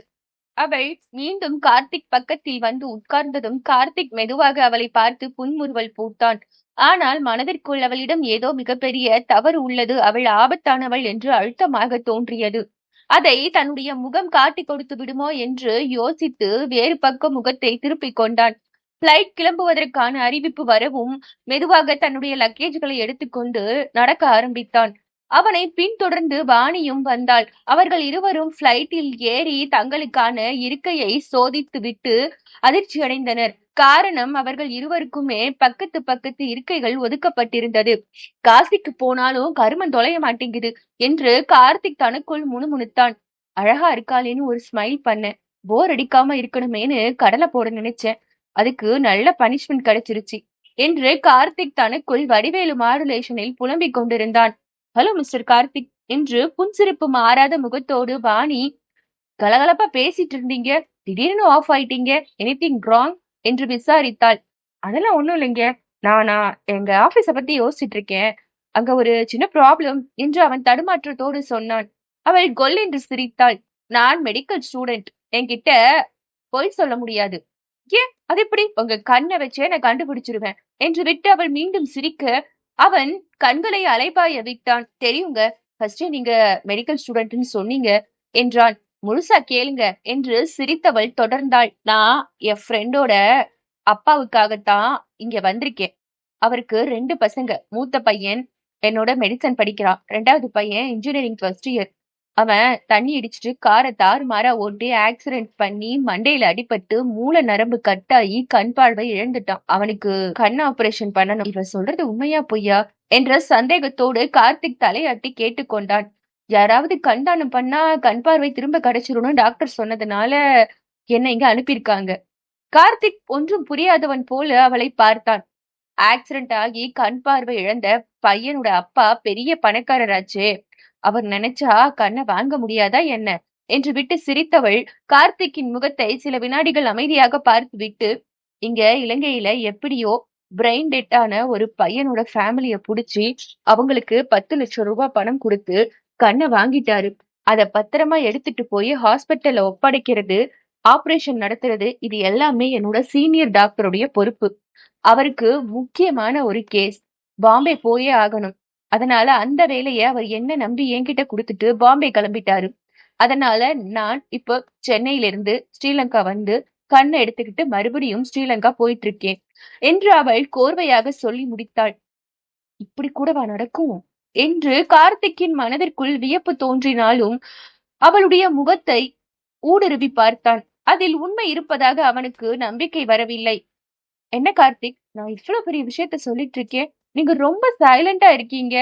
அவள் மீண்டும் கார்த்திக் பக்கத்தில் வந்து உட்கார்ந்ததும் கார்த்திக் மெதுவாக அவளை பார்த்து புன்முறுவல் பூத்தான். ஆனால் மனதிற்குள் அவளிடம் ஏதோ மிகப்பெரிய தவறு உள்ளது, அவள் ஆபத்தானவள் என்று அழுத்தமாக தோன்றியது. அதை தன்னுடைய முகம் காட்டி கொடுத்து விடுமோ என்று யோசித்து வேறு பக்கம் முகத்தை திருப்பிக் கொண்டான். பிளைட் கிளம்புவதற்கான அறிவிப்பு வரவும் மெதுவாக தன்னுடைய லக்கேஜ்களை எடுத்துக்கொண்டு நடக்க ஆரம்பித்தான். அவனை பின்தொடர்ந்து வாணியும் வந்தாள். அவர்கள் இருவரும் பிளைட்டில் ஏறி தங்களுக்கான இருக்கையை சோதித்து விட்டு அதிர்ச்சி அடைந்தனர். காரணம், அவர்கள் இருவருக்குமே பக்கத்து பக்கத்து இருக்கைகள் ஒதுக்கப்பட்டிருந்தது. காசிக்கு போனாலும் கருமன் தொலைய மாட்டேங்குது என்று கார்த்திக் தனக்குள் முணுமுணுத்தான். அழகா இருக்காளேன்னு ஒரு ஸ்மைல் பண்ண, போர் அடிக்காம இருக்கணுமேனு கடலை போட நினைச்சேன், அதுக்கு நல்ல பனிஷ்மெண்ட் கிடைச்சிருச்சு என்று கார்த்திக் தனக்குள் வடிவேலு மாடுலேஷனில் புலம்பிக் கொண்டிருந்தான். ஹலோ மிஸ்டர் கார்த்திக் என்று புன்சிரிப்பு மாறாத முகத்தோடு வாணி, கலகலப்பா பேசிட்டு இருந்தீங்க, திடீர்னு ஆஃப் ஆயிட்டீங்க, எனிதிங் ராங் என்று விசாரித்தாள். அதெல்லாம் ஒண்ணும் இல்லைங்க, நானா எங்க ஆபீஸ பத்தி யோசிச்சுட்டு இருக்கேன். அங்க ஒரு சின்ன ப்ராப்ளம் என்று அவன் தடுமாற்றத்தோடு சொன்னான். அவள் கொல்லென்று சிரித்தாள். நான் மெடிக்கல் ஸ்டூடெண்ட். என்கிட்ட பொய் சொல்ல முடியாது. ஏன்? அது எப்படி? உங்க கண்ண வச்சே நான் கண்டுபிடிச்சிருவேன் என்று விட்டு அவள் மீண்டும் சிரிக்க, அவன் கண்களை அலைபாய விட்டான். தெரியுங்க. ஃபர்ஸ்ட் நீங்க மெடிக்கல் ஸ்டூடெண்ட்ன்னு சொன்னீங்க என்றான். முழுசா கேளுங்க என்று சிரித்தவள் தொடர்ந்தாள். நான் என் ஃப்ரெண்டோட அப்பாவுக்காகத்தான் இங்க வந்திருக்கேன். அவருக்கு 2 பசங்க. மூத்த பையன் என்னோட மெடிசன் படிக்கிறான். 2வது பையன் இன்ஜினியரிங் ஃபர்ஸ்ட் இயர். அவன் தண்ணி அடிச்சுட்டு கார தாறுமாறா ஓட்டி ஆக்சிடென்ட் பண்ணி மண்டையில அடிபட்டு மூளை நரம்பு கட்டாயி கண் பார்வை இழந்துட்டான். அவனுக்கு கண் ஆபரேஷன் பண்ணணும். இவ சொல்றது உண்மையா பொய்யா என்ற சந்தேகத்தோடு கார்த்திக் தலையாட்டி கேட்டுக்கொண்டான். யாராவது கண் தானம் பண்ணா கண் பார்வை திரும்ப கிடைச்சிரும்னு டாக்டர் சொன்னதுனால என்ன இங்க அனுப்பியிருக்காங்க. கார்த்திக் ஒன்றும் புரியாதவன் போல அவளை பார்த்தான். ஆக்சிடென்ட் ஆகி கண் பார்வை இழந்த பையனோட அப்பா பெரிய பணக்காரராச்சே. அவர் நினைச்சா கண்ணை வாங்க முடியாதா என்ன என்று விட்டு சிரித்தவள் கார்த்திக்கின் முகத்தை சில வினாடிகள் அமைதியாக பார்த்து விட்டு, இங்க இலங்கையில எப்படியோ பிரெயின் டெட் ஆன ஒரு பையனோட ஃபேமிலிய புடிச்சு அவங்களுக்கு 10 லட்சம் ரூபாய் பணம் கொடுத்து கண்ணை வாங்கிட்டாரு. அத பத்திரமா எடுத்துட்டு போய் ஹாஸ்பிட்டல்ல ஒப்படைக்கிறது, ஆபரேஷன் நடத்துறது இது எல்லாமே என்னோட சீனியர் டாக்டருடைய பொறுப்பு. அவருக்கு முக்கியமான ஒரு கேஸ். பாம்பே போயே ஆகணும். அதனால அந்த வேலைய அவர் என்ன நம்பி என்கிட்ட குடுத்துட்டு பாம்பே கிளம்பிட்டாரு. அதனால நான் இப்போ சென்னையில இருந்து ஸ்ரீலங்கா வந்து கண்ண எடுத்துக்கிட்டு மறுபடியும் ஸ்ரீலங்கா போயிட்டு இருக்கேன் என்று அவள் கோர்வையாக சொல்லி முடித்தாள். இப்படி கூடவா நடக்கும் என்று கார்த்திக்கின் மனதிற்குள் வியப்பு தோன்றினாலும் அவளுடைய முகத்தை ஊடுருவி பார்த்தான். அதில் உண்மை இருப்பதாக அவனுக்கு நம்பிக்கை வரவில்லை. என்ன கார்த்திக், நான் இவ்வளவு பெரிய விஷயத்த சொல்லிட்டு இருக்கேன், நீங்க ரொம்ப சைலண்டா இருக்கீங்க.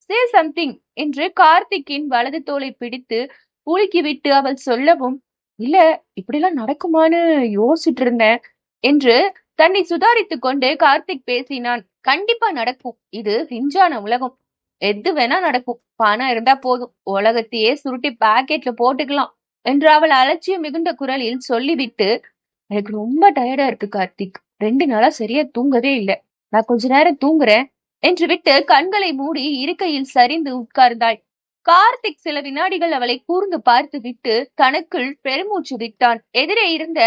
சே சம்திங் என்று கார்த்திக்கின் வலது தோலை பிடித்து உலுக்கி விட்டு அவள் சொல்லவும், இல்ல இப்படிலாம் நடக்குமான்னு யோசிச்சுட்டு இருந்தேன் என்று தன்னை சுதாரித்துக் கொண்டு கார்த்திக் பேசினான். கண்டிப்பா நடக்கும். இது விஞ்ஞான உலகம். எது வேணா நடக்கும். பணம் இருந்தா போதும். உலகத்தையே சுருட்டி பாக்கெட்ல போட்டுக்கலாம் என்று அவள் அலட்சியம் மிகுந்த குரலில் சொல்லிவிட்டு, எனக்கு ரொம்ப டயர்டா இருக்கு கார்த்திக். 2 நாளா சரியா தூங்கவே இல்ல. நான் கொஞ்ச நேரம் தூங்குறேன் என்று விட்டு கண்களை மூடி இருக்கையில் சரிந்து உட்கார்ந்தாள். கார்த்திக் சில வினாடிகள் அவளை கூர்ந்து பார்த்து விட்டு தனக்குள் பெருமூச்சு விட்டான். எதிரே இருந்த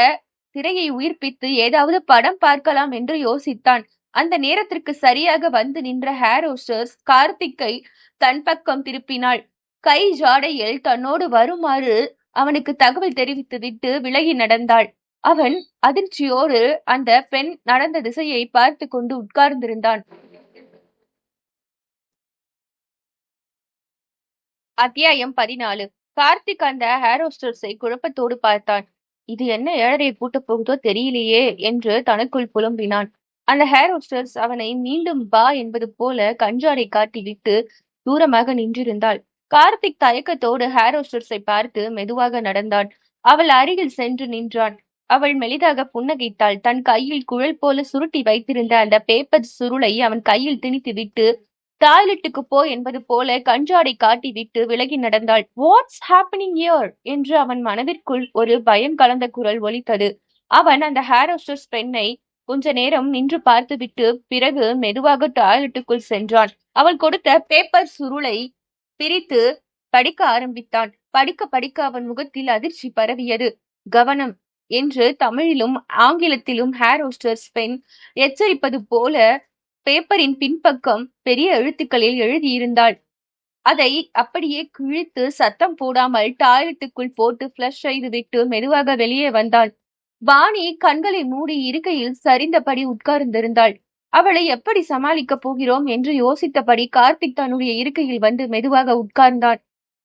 திரையை உயிர்ப்பித்து ஏதாவது படம் பார்க்கலாம் என்று யோசித்தான். அந்த நேரத்திற்கு சரியாக வந்து நின்ற ஹேர் ஹோஸ்டர்ஸ் கார்த்திக்கை தன் பக்கம் திருப்பினாள். கை ஜாடையில் தன்னோடு வருமாறு அவனுக்கு தகவல் தெரிவித்து விட்டு விலகி நடந்தாள். அவன் அதிர்ச்சியோடு அந்த பெண் நடந்த திசையை பார்த்து கொண்டு உட்கார்ந்திருந்தான். அத்தியாயம் 14. கார்த்திக் அந்த ஹேர் ஹோஸ்டர்ஸை குழப்பத்தோடு பார்த்தான். இது என்ன ஏழரையை பூட்டப் போகுதோ தெரியலையே என்று தனக்குள் புலம்பினான். அந்த ஹேர் ஹோஸ்டர்ஸ் அவனை மீண்டும் பா என்பது போல கஞ்சாடை காட்டிவிட்டு தூரமாக நின்றிருந்தாள். கார்த்திக் தயக்கத்தோடு ஹேர் ஹோஸ்டர்ஸை பார்த்து மெதுவாக நடந்தான். அவள் அருகில் சென்று நின்றான். அவள் மெலிதாக புன்னகைத்தாள். தன் கையில் குழல் போல சுருட்டி வைத்திருந்த அந்த பேப்பர் சுருளை அவன் கையில் திணித்து விட்டு டாய்லெட்டுக்கு போ என்பது போல கஞ்சாடை காட்டி விட்டு விலகி நடந்தாள். வாட்ஸ் ஹேப்பனிங் ஹியர் என்று அவன் மனதிற்குள் ஒரு பயம் கலந்த குரல் ஒலித்தது. அவன் அந்த ஹேர் ஹோஸ்டர்ஸ் பெண்ணை கொஞ்ச நேரம் நின்று பார்த்துவிட்டு பிறகு மெதுவாக டாய்லெட்டுக்குள் சென்றான். அவள் கொடுத்த பேப்பர் சுருளை பிரித்து படிக்க ஆரம்பித்தான். படிக்க படிக்க அவன் முகத்தில் அதிர்ச்சி பரவியது. கவனம் என்று தமிழிலும் ஆங்கிலத்திலும் ஹேர் ஹோஸ்டர்ஸ் பெண் எச்சரிப்பது போல பேப்பரின் பின்பக்கம் பெரிய எழுத்துக்களில் எழுதியிருந்தாள். அதை அப்படியே கிழித்து சத்தம் போடாமல் டாய்லெட்டுக்குள் போட்டு ஃப்ளஷ் செய்துவிட்டு மெதுவாக வெளியே வந்தாள். வாணி கண்களை மூடி இருக்கையில் சரிந்தபடி உட்கார்ந்திருந்தாள். அவளை எப்படி சமாளிக்கப் போகிறோம் என்று யோசித்தபடி கார்த்திக் தன்னுடைய இருக்கையில் வந்து மெதுவாக உட்கார்ந்தான்.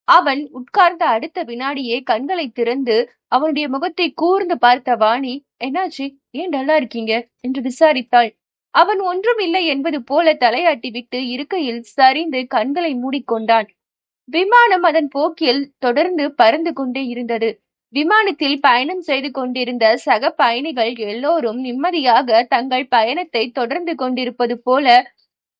அவன் உட்கார்ந்த அடுத்த வினாடியே கண்களை திறந்து அவனுடைய முகத்தை கூர்ந்து பார்த்த வாணி, என்னாச்சு, ஏன் டல்லா இருக்கீங்க என்று விசாரித்தாள். அவன் ஒன்றும் இல்லை என்பது போல தலையாட்டி விட்டு இருக்கையில் சரிந்து கண்களை மூடிக்கொண்டான். விமானம் அதன் போக்கில் தொடர்ந்து பறந்து கொண்டே இருந்தது. விமானத்தில் பயணம் செய்து கொண்டிருந்த சக பயணிகள் எல்லோரும் நிம்மதியாக தங்கள் பயணத்தை தொடர்ந்து கொண்டிருப்பது போல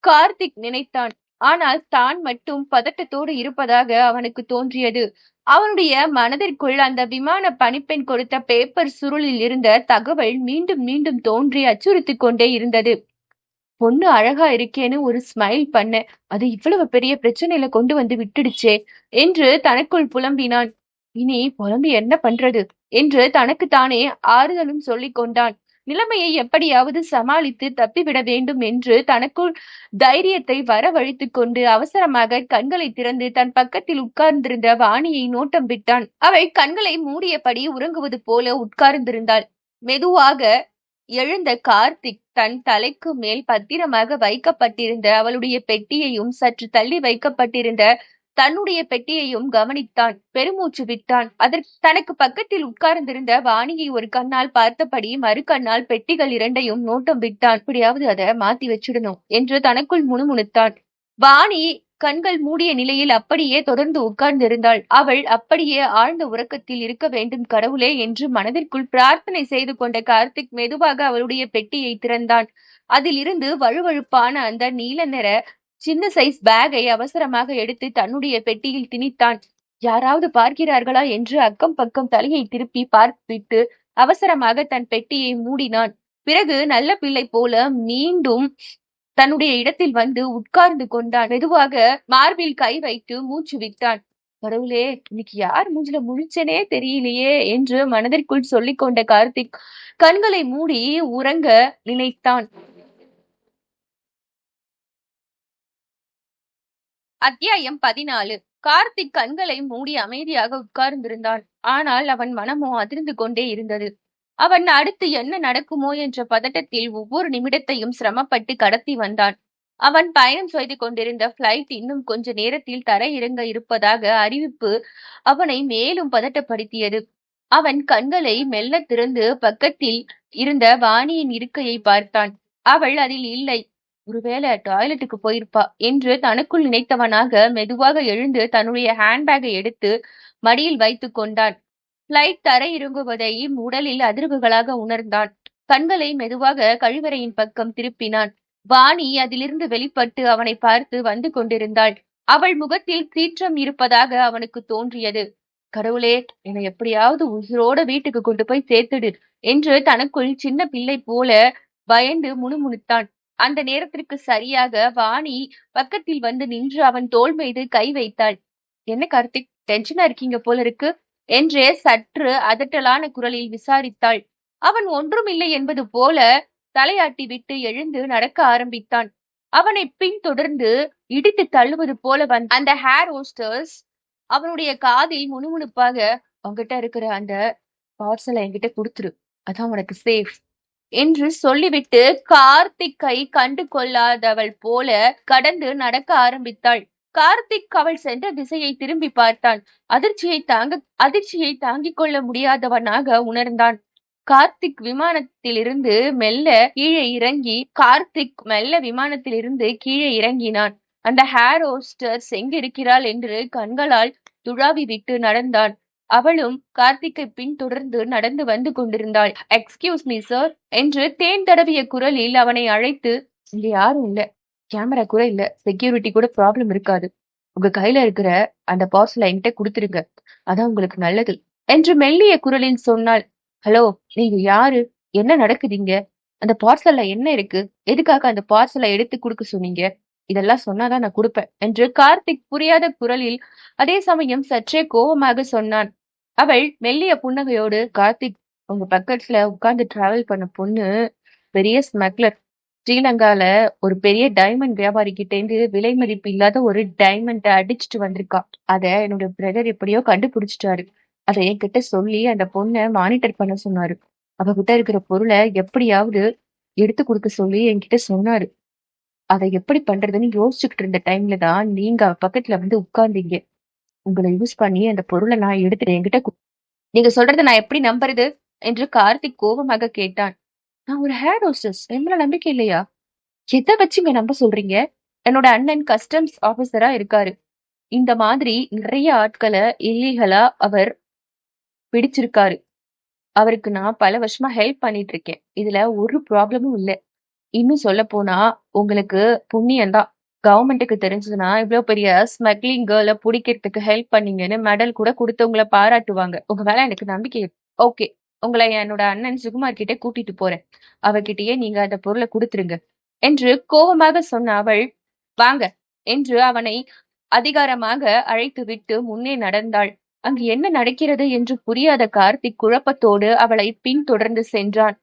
கார்த்திக் நினைத்தான். ஆனால் தான் மட்டும் பதட்டத்தோடு இருப்பதாக அவனுக்கு தோன்றியது. அவனுடைய மனதிற்குள் அந்த விமான பணிப்பெண் கொடுத்த பேப்பர் சுருளில் இருந்த தகவல் மீண்டும் மீண்டும் தோன்றி அச்சுறுத்திக் கொண்டே இருந்தது. பொண்ணு அழகா இருக்கேன்னு ஒரு ஸ்மைல் பண்ண அது இவ்வளவு பெரிய பிரச்சனையில கொண்டு வந்து விட்டுடுச்சே என்று தனக்குள் புலம்பினான். இனி புலம்பி என்ன பண்றது என்று தனக்குத்தானே ஆறுதலும் சொல்லிக் கொண்டான். நிலைமையை எப்படியாவது சமாளித்து தப்பிவிட வேண்டும் என்று தனக்குள் தைரியத்தை வரவழைத்துக் கொண்டு அவசரமாக கண்களை திறந்து தன் பக்கத்தில் உட்கார்ந்திருந்த வாணியை நோட்டம் விட்டான். அவள் கண்களை மூடியபடி உறங்குவது போல உட்கார்ந்திருந்தாள். மெதுவாக எழுந்த கார்த்திக் தன் தலைக்கு மேல் பத்திரமாக வைக்கப்பட்டிருந்த அவளுடைய பெட்டியையும் சற்று தள்ளி வைக்கப்பட்டிருந்த தன்னுடைய பெட்டியையும் கவனித்தான். பெருமூச்சு விட்டான். அதற்கு தனக்கு பக்கத்தில் உட்கார்ந்திருந்த வாணியை ஒரு கண்ணால் பார்த்தபடி மறு கண்ணால் பெட்டிகள் இரண்டையும் நோட்டம் விட்டான். எப்படியாவது அதை மாத்தி வச்சிடணும் என்று தனக்குள் முணுமுணுத்தான். வாணி கண்கள் மூடிய நிலையில் அப்படியே தொடர்ந்து உட்கார்ந்திருந்தாள். அவள் அப்படியே ஆழ்ந்த உறக்கத்தில் இருக்க வேண்டும் கடவுளே என்று மனதிற்குள் பிரார்த்தனை செய்து கொண்ட கார்த்திக் மெதுவாக அவளுடைய பெட்டியை திறந்தான். அதில் இருந்து வழுவழுப்பான அந்த நீல நிற சின்ன சைஸ் பேக்கை அவசரமாக எடுத்து தன்னுடைய பெட்டியில் திணித்தான். யாராவது பார்க்கிறார்களா என்று அக்கம் பக்கம் தலையை திருப்பி பார்த்துவிட்டு அவசரமாக தன் பெட்டியை மூடினான். பிறகு நல்ல பிள்ளை போல மீண்டும் தன்னுடைய இடத்தில் வந்து உட்கார்ந்து கொண்டான். மெதுவாக மார்பில் கை வைத்து மூச்சு விட்டான். கடவுளே, இன்னைக்கு யார் மூஞ்சில முழிச்சனே தெரியலையே என்று மனதிற்குள் சொல்லிக் கொண்ட கார்த்திக் கண்களை மூடி உறங்க நினைத்தான். அத்தியாயம் 14. கார்த்திக் கண்களை மூடி அமைதியாக உட்கார்ந்திருந்தான். ஆனால் அவன் மனமோ அதிர்ந்து கொண்டே இருந்தது. அவன் அடுத்து என்ன நடக்குமோ என்ற பதட்டத்தில் ஒவ்வொரு நிமிடத்தையும் சிரமப்பட்டு கடத்தி வந்தான். அவன் பயணம் செய்து கொண்டிருந்த பிளைட் இன்னும் கொஞ்ச நேரத்தில் தரை இறங்க இருப்பதாக அறிவிப்பு அவனை மேலும் பதட்டப்படுத்தியது. அவன் கண்களை மெல்ல திறந்து பக்கத்தில் இருந்த வாணியின் இருக்கையை பார்த்தான். அவள் அதில் இல்லை. ஒருவேளை டாய்லெட்டுக்கு போயிருப்பா என்று தனக்குள் நினைத்தவனாக மெதுவாக எழுந்து தன்னுடைய ஹேண்ட்பேக்கை எடுத்து மடியில் வைத்துக் கொண்டான். பிளைட் தரை இறங்குவதை உடலில் அதிர்வுகளாக உணர்ந்தான். கண்களை மெதுவாக கழிவறையின் பக்கம் திருப்பினான். வாணி அதிலிருந்து வெளிப்பட்டு அவனை பார்த்து வந்து கொண்டிருந்தாள். அவள் முகத்தில் சீற்றம் இருப்பதாக அவனுக்கு தோன்றியது. கடவுளே, என்னை எப்படியாவது உயிரோட வீட்டுக்கு கொண்டு போய் சேர்த்துடு என்று தனக்குள் சின்ன பிள்ளை போல பயந்து முணுமுணுத்தான். அந்த நேரத்திற்கு சரியாக வாணி பக்கத்தில் வந்து நின்று அவன் தோள் மீது கை வைத்தாள். என்ன கார்த்திக், டென்ஷனா இருக்கீங்க போல இருக்கு என்றே சற்று அதட்டலான குரலில் விசாரித்தாள். அவன் ஒன்றுமில்லை என்பது போல தலையாட்டி விட்டு எழுந்து நடக்க ஆரம்பித்தான். அவனை பின்தொடர்ந்து இடித்து தள்ளுவது போல வந்த அந்த ஹேர் ஹோஸ்டர்ஸ் அவனுடைய காதில் முணுமுணுப்பாக, உங்ககிட்ட இருக்கிற அந்த பார்சலை என்கிட்ட கொடுத்துரு, அதான் உனக்கு சேஃப் என்று சொல்லிவிட்டு கார்த்திக்கை கண்டு கொள்ளாதவள் போல கடந்து நடக்க ஆரம்பித்தாள். கார்த்திக் அவள் சென்ற திசையை திரும்பி பார்த்தான். அதிர்ச்சியை தாங்கிக் கொள்ள முடியாதவனாக உணர்ந்தான். கார்த்திக் மெல்ல விமானத்திலிருந்து கீழே இறங்கினான். அந்த ஹேர் ஹோஸ்டர்ஸ் எங்கிருக்கிறாள் என்று கண்களால் துழாவி விட்டு நடந்தான். அவளும் கார்த்திக்கை பின்தொடர்ந்து நடந்து வந்து கொண்டிருந்தாள். எக்ஸ்கியூஸ் மீ சார் என்று தேன் தடவிய குரலில் அவனை அழைத்து, இங்க யாரும் இல்ல, கேமரா கூட இல்ல, செக்யூரிட்டி கூட ப்ராப்ளம் இருக்காது, உங்க கையில இருக்கிற அந்த பார்சலை என்கிட்ட கொடுத்துருங்க, அதான் உங்களுக்கு நல்லது என்று மெல்லிய குரலில் சொன்னாள். ஹலோ, நீங்க யாரு, என்ன நடக்குதுங்க, அந்த பார்சல்ல என்ன இருக்கு, எதுக்காக அந்த பார்சலை எடுத்து கொடுக்க சொன்னீங்க, இதெல்லாம் சொன்னாதான் நான் கொடுப்பேன் என்று கார்த்திக் புரியாத குரலில் அதே சமயம் சற்றே கோபமாக சொன்னான். அவள் மெல்லிய புன்னகையோடு, கார்த்திக், உங்க பக்கத்துல உட்கார்ந்து டிராவல் பண்ண பொண்ணு பெரிய ஸ்மக்லர், ஸ்ரீலங்கால ஒரு பெரிய டைமண்ட் வியாபாரி கிட்ட இருந்து விலை மதிப்பு இல்லாத ஒரு டைமண்ட அடிச்சுட்டு வந்திருக்கா. அத என்னோட பிரதர் எப்படியோ கண்டுபிடிச்சிட்டாரு. அதை என்கிட்ட சொல்லி அந்த பொண்ணை மானிட்டர் பண்ண சொன்னாரு. அவகிட்ட இருக்கிற பொருளை எப்படியாவது எடுத்து கொடுக்க சொல்லி என்கிட்ட சொன்னாரு. அதை எப்படி பண்றதுன்னு யோசிச்சுக்கிட்டு இருந்த டைம்ல தான் நீங்க அவ பக்கத்துல வந்து உட்கார்ந்தீங்க. உங்களை யூஸ் பண்ணி அந்த பொருளை நான் எடுத்துட்டு என்கிட்ட நீங்க சொல்றதை நான் எப்படி நம்புறது என்று கார்த்திக் கோபமாக கேட்டான். நான் ஒரு ஹேர் ஹோஸ்டஸ், என் நம்பிக்கை இல்லையா? எதை வச்சு இங்க நம்ப சொல்றீங்க? என்னோட அண்ணன் கஸ்டம்ஸ் ஆபீசரா இருக்காரு. இந்த மாதிரி நிறைய ஆட்களை இல்லீகலா அவர் பிடிச்சிருக்காரு. அவருக்கு நான் பல வருஷமா ஹெல்ப் பண்ணிட்டு இருக்கேன். இதுல ஒரு ப்ராப்ளமும் இல்ல. இன்னும் சொல்ல போனா உங்களுக்கு புண்ணியம்தான். கவர்மெண்ட்டுக்கு தெரிஞ்சதுன்னா இவ்வளவு பெரிய ஸ்மக்லிங் கேர்ள பிடிக்கிறதுக்கு ஹெல்ப் பண்ணீங்கன்னு மெடல் கூட கொடுத்து உங்களை பாராட்டுவாங்க. உங்க மேல எனக்கு நம்பிக்கை. ஓகே, உங்களை என்னோட அண்ணன் சுகுமார் கிட்ட கூட்டிட்டு போறேன். அவகிட்டயே நீங்க அந்த பொருளை கொடுத்துருங்க. என்று கோபமாக சொன்ன அவள், வாங்க என்று அவனை அதிகாரமாக அழைத்துவிட்டு முன்னே நடந்தாள். அங்கு என்ன நடக்கிறது என்று புரியாத கார்த்திக் குழப்பத்தோடு அவளை பின்தொடர்ந்து சென்றான்.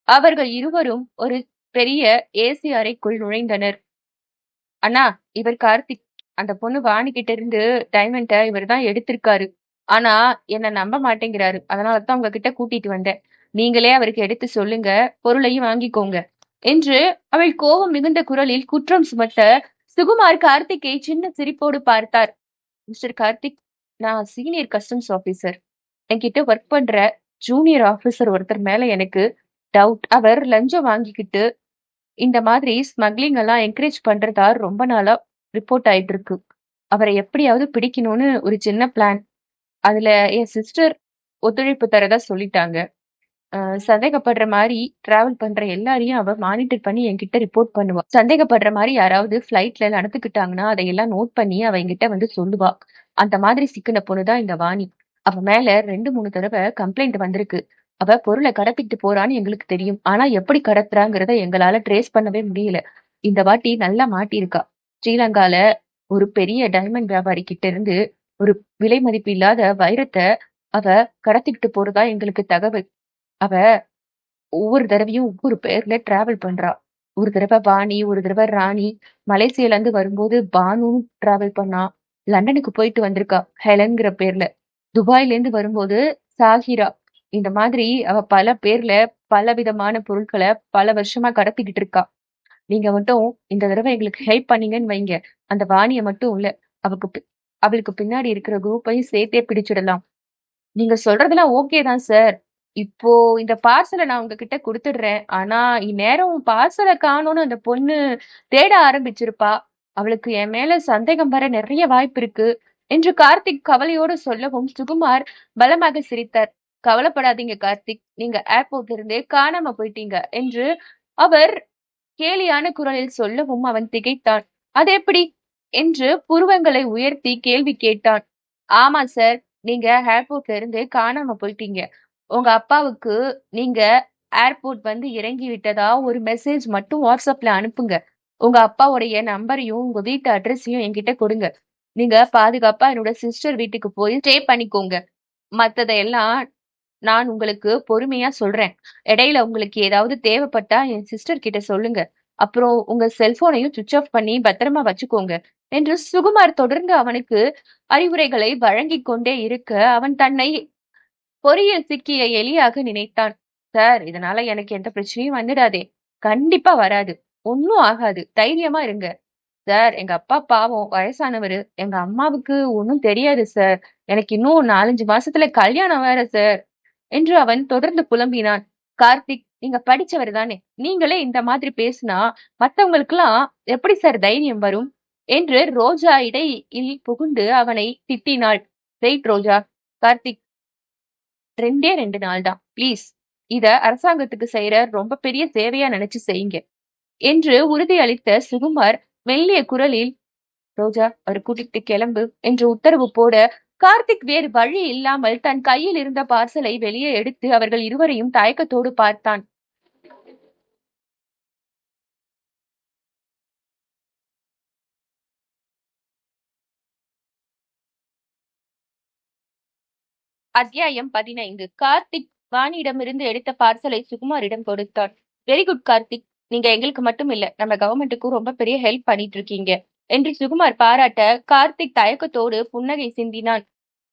அவர்கள் இருவரும் ஒரு பெரிய ஏசி அறைக்குள் நுழைந்தனர். அண்ணா, இவர் கார்த்திக். அந்த பொண்ணு வாணிகிட்ட இருந்து டைமண்ட இவர் தான் எடுத்திருக்காரு. ஆனா என்ன நம்ப மாட்டேங்கிறாரு. அதனாலதான் உங்ககிட்ட கூட்டிட்டு வந்தேன். நீங்களே அவருக்கு எடுத்து சொல்லுங்க, பொருளையும் வாங்கிக்கோங்க என்று அவள் கோபம் மிகுந்த குரலில் குற்றம் சுமத்த, சுகுமார் கார்த்திக்கை சின்ன சிரிப்போடு பார்த்தார். மிஸ்டர் கார்த்திக், நான் சீனியர் கஸ்டம்ஸ் ஆபீசர். என்கிட்ட ஒர்க் பண்ற ஜூனியர் ஆபீசர் ஒருத்தர் மேல எனக்கு டவுட். அவர் லஞ்சம் வாங்கிக்கிட்டு இந்த மாதிரி ஸ்மக்லிங் எல்லாம் என்கரேஜ் பண்றதா ரொம்ப நாளா ரிப்போர்ட் ஆயிட்டு இருக்கு. அவரை எப்படியாவது பிடிக்கணும்னு ஒரு சின்ன பிளான். அதுல என் சிஸ்டர் ஒத்துழைப்பு தரதா சொல்லிட்டாங்க. சந்தேகப்படுற மாதிரி டிராவல் பண்ற எல்லாரையும் அவ மானிட்டர் பண்ணி என்கிட்ட ரிப்போர்ட் பண்ணுவா. சந்தேகப்படுற மாதிரி யாராவது ஃபிளைட்ல நடந்துக்கிட்டாங்கன்னா அதையெல்லாம் நோட் பண்ணி அவ என்கிட்ட வந்து சொல்லுவா. அந்த மாதிரி சிக்கின பொண்ணுதான் இந்த வாணி. அவ மேல 2, 3 தடவை கம்ப்ளைண்ட் வந்திருக்கு. அவ பொருளை கடத்திட்டு போறான்னு எங்களுக்கு தெரியும். ஆனா எப்படி கடத்துறாங்கிறத எங்களால ட்ரேஸ் பண்ணவே முடியல. இந்த வாட்டி நல்லா மாட்டியிருக்கா. ஸ்ரீலங்கால ஒரு பெரிய டைமண்ட் வியாபாரி கிட்ட இருந்து ஒரு விலை மதிப்பு இல்லாத வைரத்தை அவ கடத்திக்கிட்டு போறதா எங்களுக்கு தகவல். அவ ஒவ்வொரு தடவையும் ஒவ்வொரு பேர்ல டிராவல் பண்றா. ஒரு தடவை வாணி, ஒரு தடவை ராணி. மலேசியால இருந்து வரும்போது பானுன்னு டிராவல் பண்ணா. லண்டனுக்கு போயிட்டு வந்திருக்கா ஹெலன்ங்கிற பேர்ல. துபாயில இருந்து வரும்போது சாஹிரா. இந்த மாதிரி அவ பல பேர்ல பல விதமான பொருட்களை பல வருஷமா கடத்திக்கிட்டு இருக்கா. நீங்க மட்டும் இந்த தடவை எங்களுக்கு ஹெல்ப் பண்ணீங்கன்னு வைங்க, அந்த வாணிய மட்டும் இல்ல, அவளுக்கு பின்னாடி இருக்கிற குரூப்பையும் சேர்த்தே பிடிச்சிடலாம். நீங்க சொல்றதெல்லாம் ஓகே தான் சார். இப்போ இந்த பார்சலை நான் உங்ககிட்ட குடுத்துடுறேன். ஆனா இந்நேரம் பார்சலை காணோம்னு அந்த பொண்ணு தேட ஆரம்பிச்சிருப்பா. அவளுக்கு என் மேல சந்தேகம் வர நிறைய வாய்ப்பு இருக்கு என்று கார்த்திக் கவலையோடு சொல்லவும் சுகுமார் பலமாக சிரித்தார். கவலைப்படாதீங்க கார்த்திக், நீங்க ஏர்போர்ட்ல இருந்தே காணாம போயிட்டீங்க என்று அவர் கேலியான குரலில் சொல்லவும் அவன் திகைத்தான். அது எப்படி என்று புருவங்களை உயர்த்தி கேள்வி கேட்டான். ஆமா சார், நீங்க ஏர்போர்ட்ல இருந்து காணாம போயிட்டீங்க. உங்க அப்பாவுக்கு நீங்க ஏர்போர்ட் வந்து இறங்கி விட்டதா ஒரு மெசேஜ் மட்டும் வாட்ஸ்அப்ல அனுப்புங்க. உங்க அப்பாவுடைய நம்பரையும் உங்க வீட்டு அட்ரஸையும் என்கிட்ட கொடுங்க. நீங்க பாதுகாப்பா என்னோட சிஸ்டர் வீட்டுக்கு போய் ஸ்டே பண்ணிக்கோங்க. மத்ததையெல்லாம் நான் உங்களுக்கு பொறுமையா சொல்றேன். இடையில உங்களுக்கு ஏதாவது தேவைப்பட்டா என் சிஸ்டர் கிட்ட சொல்லுங்க. அப்புறம் உங்க செல்போனையும் சுவிட்ச் ஆஃப் பண்ணி பத்திரமா வச்சுக்கோங்க என்று சுகுமார் தொடர்ந்து அவனுக்கு அறிவுரைகளை வழங்கிக் கொண்டே இருக்க, அவன் தன்னை பொறியில் சிக்கிய எலியாக நினைத்தான். சார், இதனால எனக்கு எந்த பிரச்சனையும் வந்துடாதே. கண்டிப்பா வராது. ஒண்ணும் ஆகாது. தைரியமா இருங்க. சார், எங்க அப்பா பாவம் வயசானவரு. எங்க அம்மாவுக்கு ஒண்ணும் தெரியாது சார். எனக்கு இன்னும் 4, 5 மாசத்துல கல்யாணம் வேற சார் என்று அவன் தொடர்ந்து புலம்பினான். கார்த்திக், நீங்க படிச்சவர் தானே. நீங்களே இந்த மாதிரி பேசினா மத்தவங்களுக்கெல்லாம் எப்படி சார் தைரியம் வரும் என்று ரோஜா இடையில் புகுந்து அவனை திட்டினாள். வெயிட் ரோஜா. கார்த்திக், 2 நாள் தான் ப்ளீஸ். இத அரசாங்கத்துக்கு செய்யற ரொம்ப பெரிய சேவையா நினைச்சு செய்யுங்க என்று உறுதியளித்த சுகுமார் மெல்லிய குரலில், ரோஜா அவர் கூட்டிட்டு கிளம்பு என்று உத்தரவு போட, கார்த்திக் வேறு வழி இல்லாமல் தன் கையில் இருந்த பார்சலை வெளியே எடுத்து அவர்கள் இருவரையும் தயக்கத்தோடு பார்த்தான். அத்தியாயம் 15. கார்த்திக் வாணியிடமிருந்து எடுத்த பார்சலை சுகுமாரிடம் கொடுத்தான். வெரி குட் கார்த்திக், நீங்க எங்களுக்கு மட்டும் இல்ல, நம்ம கவர்மெண்ட்டுக்கும் ரொம்ப பெரிய ஹெல்ப் பண்ணிட்டு இருக்கீங்க என்று சுகுமார் பாராட்ட, கார்த்திக் தயக்கத்தோடு புன்னகை சிந்தினான்.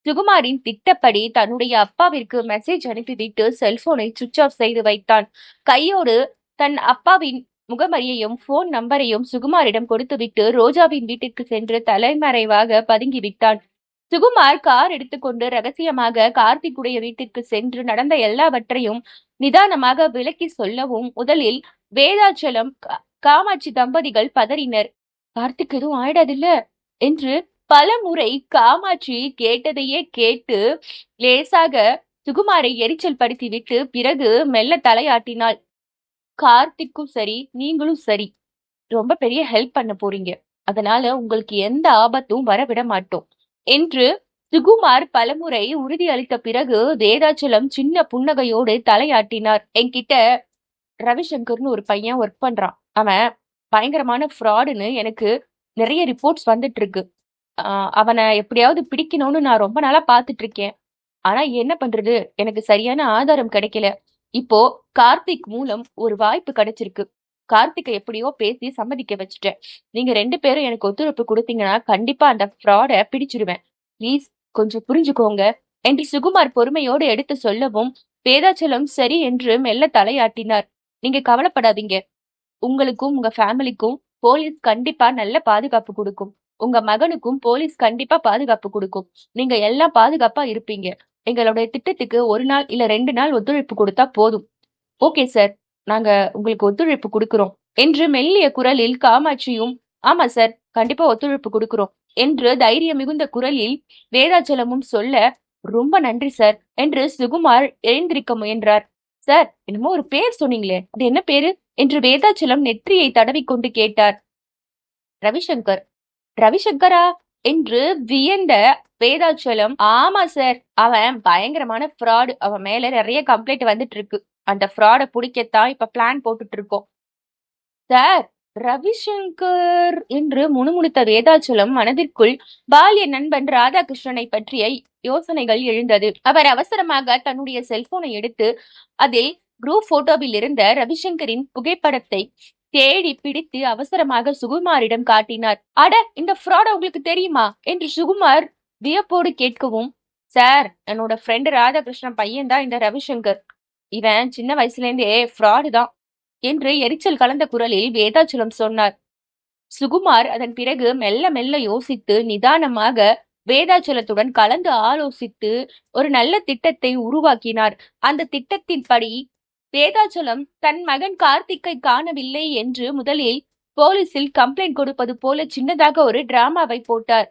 சுகுமாரின் திட்டப்படி தன்னுடைய அப்பாவிற்கு மெசேஜ் அனுப்பிவிட்டு செல்போனை சுவிட்ச் ஆஃப் செய்து வைத்தான். கையோடு தன் அப்பாவின் முகவரியையும் போன் நம்பரையும் சுகுமாரிடம் கொடுத்துவிட்டு ரோஜாவின் வீட்டிற்கு சென்று தலைமறைவாக பதுங்கிவிட்டான். சுகுமார் கார் எடுத்துக்கொண்டு ரகசியமாக கார்த்திக்குடைய வீட்டிற்கு சென்று நடந்த எல்லாவற்றையும் நிதானமாக விளக்கி சொல்லவும் முதலில் வேதாச்சலம் காமாட்சி தம்பதிகள் பதறினர். கார்த்திக் எதுவும் ஆயிடாதில்ல என்று பல முறை காமாட்சி கேட்டதையே கேட்டு லேசாக சுகுமாரை எரிச்சல் படுத்திவிட்டு பிறகு மெல்ல தலையாட்டினாள். கார்த்திக்கும் சரி, நீங்களும் சரி, ரொம்ப பெரிய ஹெல்ப் பண்ண போறீங்க. அதனால உங்களுக்கு எந்த ஆபத்தும் வரவிட மாட்டோம் என்று சுகுமார் பலமுறை உறுதி அளித்த பிறகு வேதாச்சலம் சின்ன புன்னகையோடு தலையாட்டினார். என்கிட்ட ரவிசங்கர்னு ஒரு பையன் ஒர்க் பண்றான். அவன் பயங்கரமான ஃப்ராடுன்னு எனக்கு நிறைய ரிப்போர்ட்ஸ் வந்துட்டு இருக்கு. அவனை எப்படியாவது பிடிக்கணும்னு நான் ரொம்ப நாளா பார்த்துட்டு இருக்கேன். ஆனா என்ன பண்றது? எனக்கு சரியான ஆதாரம் கிடைக்கல. இப்போ கார்த்திக் மூலம் ஒரு வாய்ப்பு கிடைச்சிருக்கு. கார்த்திகை எப்படியோ பேசி சம்மதிக்க வச்சுட்டேன். நீங்க 2 பேரும் எனக்கு ஒத்துழைப்பு குடுத்தீங்கன்னா, கண்டிப்பா அந்த ஃப்ராட பிடிச்சிருவேன். ப்ளீஸ் கொஞ்சம் புரிஞ்சுக்கோங்க என்று சுகுமார் பொறுமையோடு எடுத்து சொல்லவும், வேதாச்சலம் சரி என்று மெல்ல தலையாட்டினார். நீங்க கவலைப்படாதீங்க. உங்களுக்கும் உங்க ஃபேமிலிக்கும் போலீஸ் கண்டிப்பா நல்ல பாதுகாப்பு குடுக்கும். உங்க மகனுக்கும் போலீஸ் கண்டிப்பா பாதுகாப்பு குடுக்கும். நீங்க எல்லாம் பாதுகாப்பா இருப்பீங்க. எங்களுடைய திட்டத்துக்கு 1 நாள் இல்ல 2 நாள் ஒத்துழைப்பு குடுத்தா போதும். Okay sir. நாங்க உங்களுக்கு ஒத்துழைப்பு குடுக்கிறோம் என்று மெல்லிய குரலில் காமாட்சியும், ஆமா சார், கண்டிப்பா ஒத்துழைப்பு குடுக்கிறோம் என்று தைரியம் மிகுந்த குரலில் வேதாச்சலமும் சொல்ல, ரொம்ப நன்றி சார் என்று சுகுமார் எழுந்திருக்க முயன்றார். சார், என்னமோ ஒரு பேர் சொன்னீங்களே, அது என்ன பேரு என்று வேதாச்சலம் நெற்றியை தடவிக்கொண்டு கேட்டார். ரவிசங்கர். ரவிசங்கரா என்று வியந்த வேதாச்சலம், ஆமா சார், அவன் பயங்கரமான ஃப்ராடு. அவன் மேல நிறைய கம்ப்ளைண்ட் வந்துட்டு இருக்கு. அந்த ஃப்ராட புடிக்கத்தான் இப்ப பிளான் போட்டுட்டு இருக்கோம். சார், ரவிசங்கர் என்று முணுமுணுத்த வேதாச்சலம் மனதிற்குள் பால்ய நண்பன் ராதாகிருஷ்ணனை பற்றிய யோசனைகள் எழுந்தது. அவர் அவசரமாக தன்னுடைய செல்போனை எடுத்து அதில் குரூப் போட்டோவில் இருந்த ரவிசங்கரின் புகைப்படத்தை தேடி பிடித்து அவசரமாக சுகுமாரிடம் காட்டினார். அட, இந்த ஃப்ராட உங்களுக்கு தெரியுமா என்று சுகுமார் வியப்போடு கேட்கவும், சார், என்னோட ஃப்ரெண்டு ராதாகிருஷ்ணன் பையன் தான் இந்த ரவிசங்கர். இவன் சின்ன வயசுல இருந்தே ஃப்ராடு தான் என்று எரிச்சல் கலந்த குரலில் வேதாச்சலம் சொன்னார். சுகுமார் அதன் பிறகு மெல்ல மெல்ல யோசித்து நிதானமாக வேதாச்சலத்துடன் கலந்து ஆலோசித்து ஒரு நல்ல திட்டத்தை உருவாக்கினார். அந்த திட்டத்தின்படி வேதாச்சலம் தன் மகன் கார்த்திக்கை காணவில்லை என்று முதலில் போலீசில் கம்ப்ளைண்ட் கொடுப்பது போல சின்னதாக ஒரு டிராமாவை போட்டார்.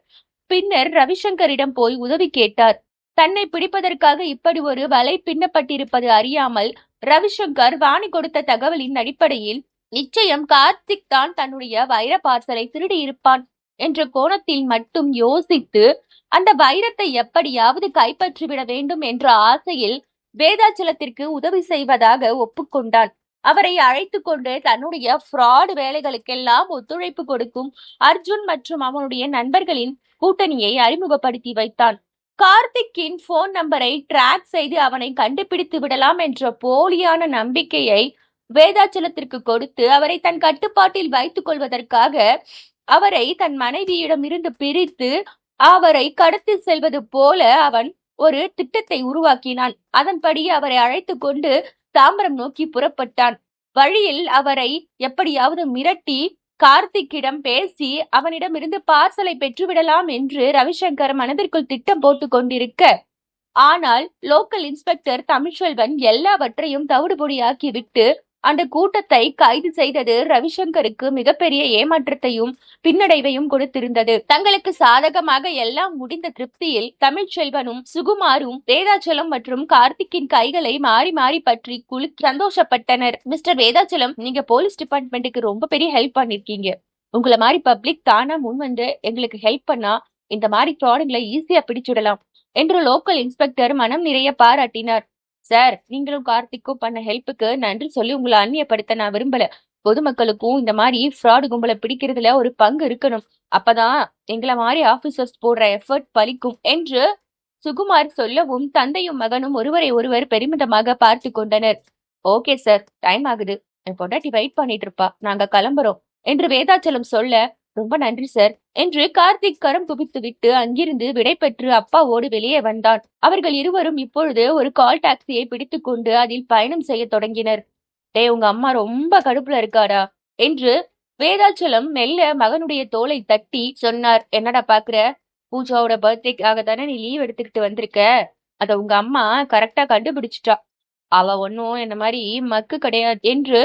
பின்னர் ரவிசங்கரிடம் போய் உதவி கேட்டார். தன்னை பிடிப்பதற்காக இப்படி ஒரு வலை பின்னப்பட்டிருப்பது அறியாமல் ரவிசங்கர் வாணி கொடுத்த தகவலின் அடிப்படையில் நிச்சயம் கார்த்திக் தான் தன்னுடைய வைர பார்சலை திருடி இருப்பான் என்ற கோணத்தில் மட்டும் யோசித்து அந்த வைரத்தை எப்படியாவது கைப்பற்றிவிட வேண்டும் என்ற ஆசையில் வேதாச்சலத்திற்கு உதவி செய்வதாக ஒப்புக்கொண்டான். அவரை அழைத்து கொண்டு தன்னுடைய ஃப்ராடு வேலைகளுக்கெல்லாம் ஒத்துழைப்பு கொடுக்கும் அர்ஜுன் மற்றும் அவனுடைய நண்பர்களின் கூட்டணியை அறிமுகப்படுத்தி வைத்தான். கார்த்திக்கின் போன் நம்பரை டிராக் செய்து அவனை கண்டுபிடித்து விடலாம் என்ற போலியான நம்பிக்கையை வேதாச்சலத்திற்கு கொடுத்து அவரை தன் கட்டுப்பாட்டில் வைத்துக் கொள்வதற்காக அவரை தன் மனைவியிடம் இருந்து பிரித்து அவரை கடத்தி செல்வது போல அவன் ஒரு திட்டத்தை உருவாக்கினான். அதன்படி அவரை அழைத்து கொண்டு தாம்பரம் நோக்கி புறப்பட்டான். வழியில் அவரை எப்படியாவது மிரட்டி கார்த்திக்கிடம் பேசி அவனிடம் இருந்து பார்சலை பெற்றுவிடலாம் என்று ரவிசங்கர் மனதிற்குள் திட்டம் போட்டு கொண்டிருக்க, ஆனால் லோக்கல் இன்ஸ்பெக்டர் தமிழ்ச்செல்வன் எல்லாவற்றையும் தவிடுபொடியாக்கி விட்டு அந்த கூட்டத்தை கைது செய்தது ரவிசங்கருக்கு மிகப்பெரிய ஏமாற்றத்தையும் பின்னடைவையும் கொடுத்திருந்தது. தங்களுக்கு சாதகமாக எல்லாம் முடிந்த திருப்தியில் தமிழ்ச்செல்வனும் சுகுமாரும் வேதாச்சலம் மற்றும் கார்த்திக்கின் கைகளை மாறி மாறி பற்றி குலுக்கி சந்தோஷப்பட்டனர். மிஸ்டர் வேதாச்சலம், நீங்க போலீஸ் டிபார்ட்மெண்ட்டுக்கு ரொம்ப பெரிய ஹெல்ப் பண்ணிருக்கீங்க. உங்களை மாதிரி பப்ளிக் தானா முன் வந்து எங்களுக்கு ஹெல்ப் பண்ணா இந்த மாதிரி ஃப்ராடுங்களை ஈஸியா பிடிச்சுடலாம் என்று லோக்கல் இன்ஸ்பெக்டர் மனம் நிறைய பாராட்டினார். சார், நீங்களும் கார்த்திக்கும் பண்ண ஹெல்ப்புக்கு நன்றி சொல்லி உங்களை அந்நியப்படுத்த நான் விரும்பல. பொதுமக்களுக்கும் இந்த மாதிரி ஃப்ராடு கும்பலை பிடிக்கிறதுல ஒரு பங்கு இருக்கணும். அப்பதான் எங்களை மாதிரி ஆபீசர்ஸ் போடுற எஃபர்ட் பலிக்கும் என்று சுகுமார் சொல்லவும் தந்தையும் மகனும் ஒருவரை ஒருவர் பெருமிதமாக பார்த்து கொண்டனர். ஓகே சார், டைம் ஆகுது. என் பொண்டாட்டி வெயிட் பண்ணிட்டு இருப்பா, நாங்க கிளம்புறோம் என்று வேதாச்சலம் சொல்ல, ரொம்ப நன்றி சார் என்று கார்த்திக் கரம் குவித்து விட்டு அங்கிருந்து விடை பெற்று அப்பாவோடு வெளியே வந்தான். அவர்கள் இருவரும் இப்பொழுது ஒரு கால் டாக்ஸியை பிடித்து கொண்டு அதில் பயணம் செய்ய தொடங்கினர். உங்க அம்மா ரொம்ப கடுப்புல இருக்காடா என்று வேதாச்சலம் மெல்ல மகனுடைய தோலை தட்டி சொன்னார். என்னடா பாக்குற? பூஜாவோட பர்த்டேக்காக தானே நீ லீவ் எடுத்துக்கிட்டு வந்திருக்க. அத உங்க அம்மா கரெக்டா கண்டுபிடிச்சிட்டா. அவ ஒன்னும் என்ன மாதிரி மக்கு கிடையாது என்று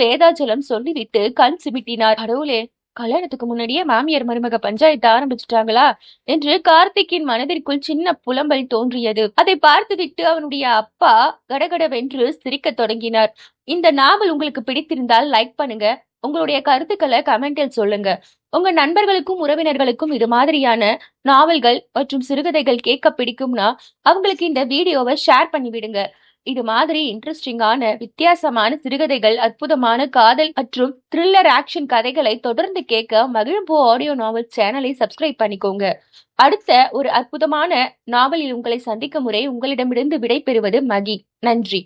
வேதாச்சலம் சொல்லிவிட்டு கண் சிமிட்டினார். கடவுளே, கல்யாணத்துக்கு முன்னாடியே மாமியார் மருமக பஞ்சாயத்து ஆரம்பிச்சிட்டாங்களா என்று கார்த்திக்கின் மனதிற்குள் சின்ன புலம்பல் தோன்றியது. அதை பார்த்துவிட்டு அவனுடைய அப்பா கடகடவென்று சிரிக்க தொடங்கினார். இந்த நாவல் உங்களுக்கு பிடித்திருந்தால் லைக் பண்ணுங்க. உங்களுடைய கருத்துக்களை கமெண்டில் சொல்லுங்க. உங்க நண்பர்களுக்கும் உறவினர்களுக்கும் இது மாதிரியான நாவல்கள் மற்றும் சிறுகதைகள் கேட்க பிடிக்கும்னா அவங்களுக்கு இந்த வீடியோவை ஷேர் பண்ணி விடுங்க. இது மாதிரி இன்ட்ரெஸ்டிங்கான வித்தியாசமான சிறுகதைகள், அற்புதமான காதல் மற்றும் த்ரில்லர் ஆக்ஷன் கதைகளை தொடர்ந்து கேட்க மகிழும்பூ ஆடியோ நாவல் சேனலை சப்ஸ்கிரைப் பண்ணிக்கோங்க. அடுத்த ஒரு அற்புதமான நாவலில் உங்களை சந்திக்கும் முறை உங்களிடமிருந்து விடை பெறுவது மகி. நன்றி.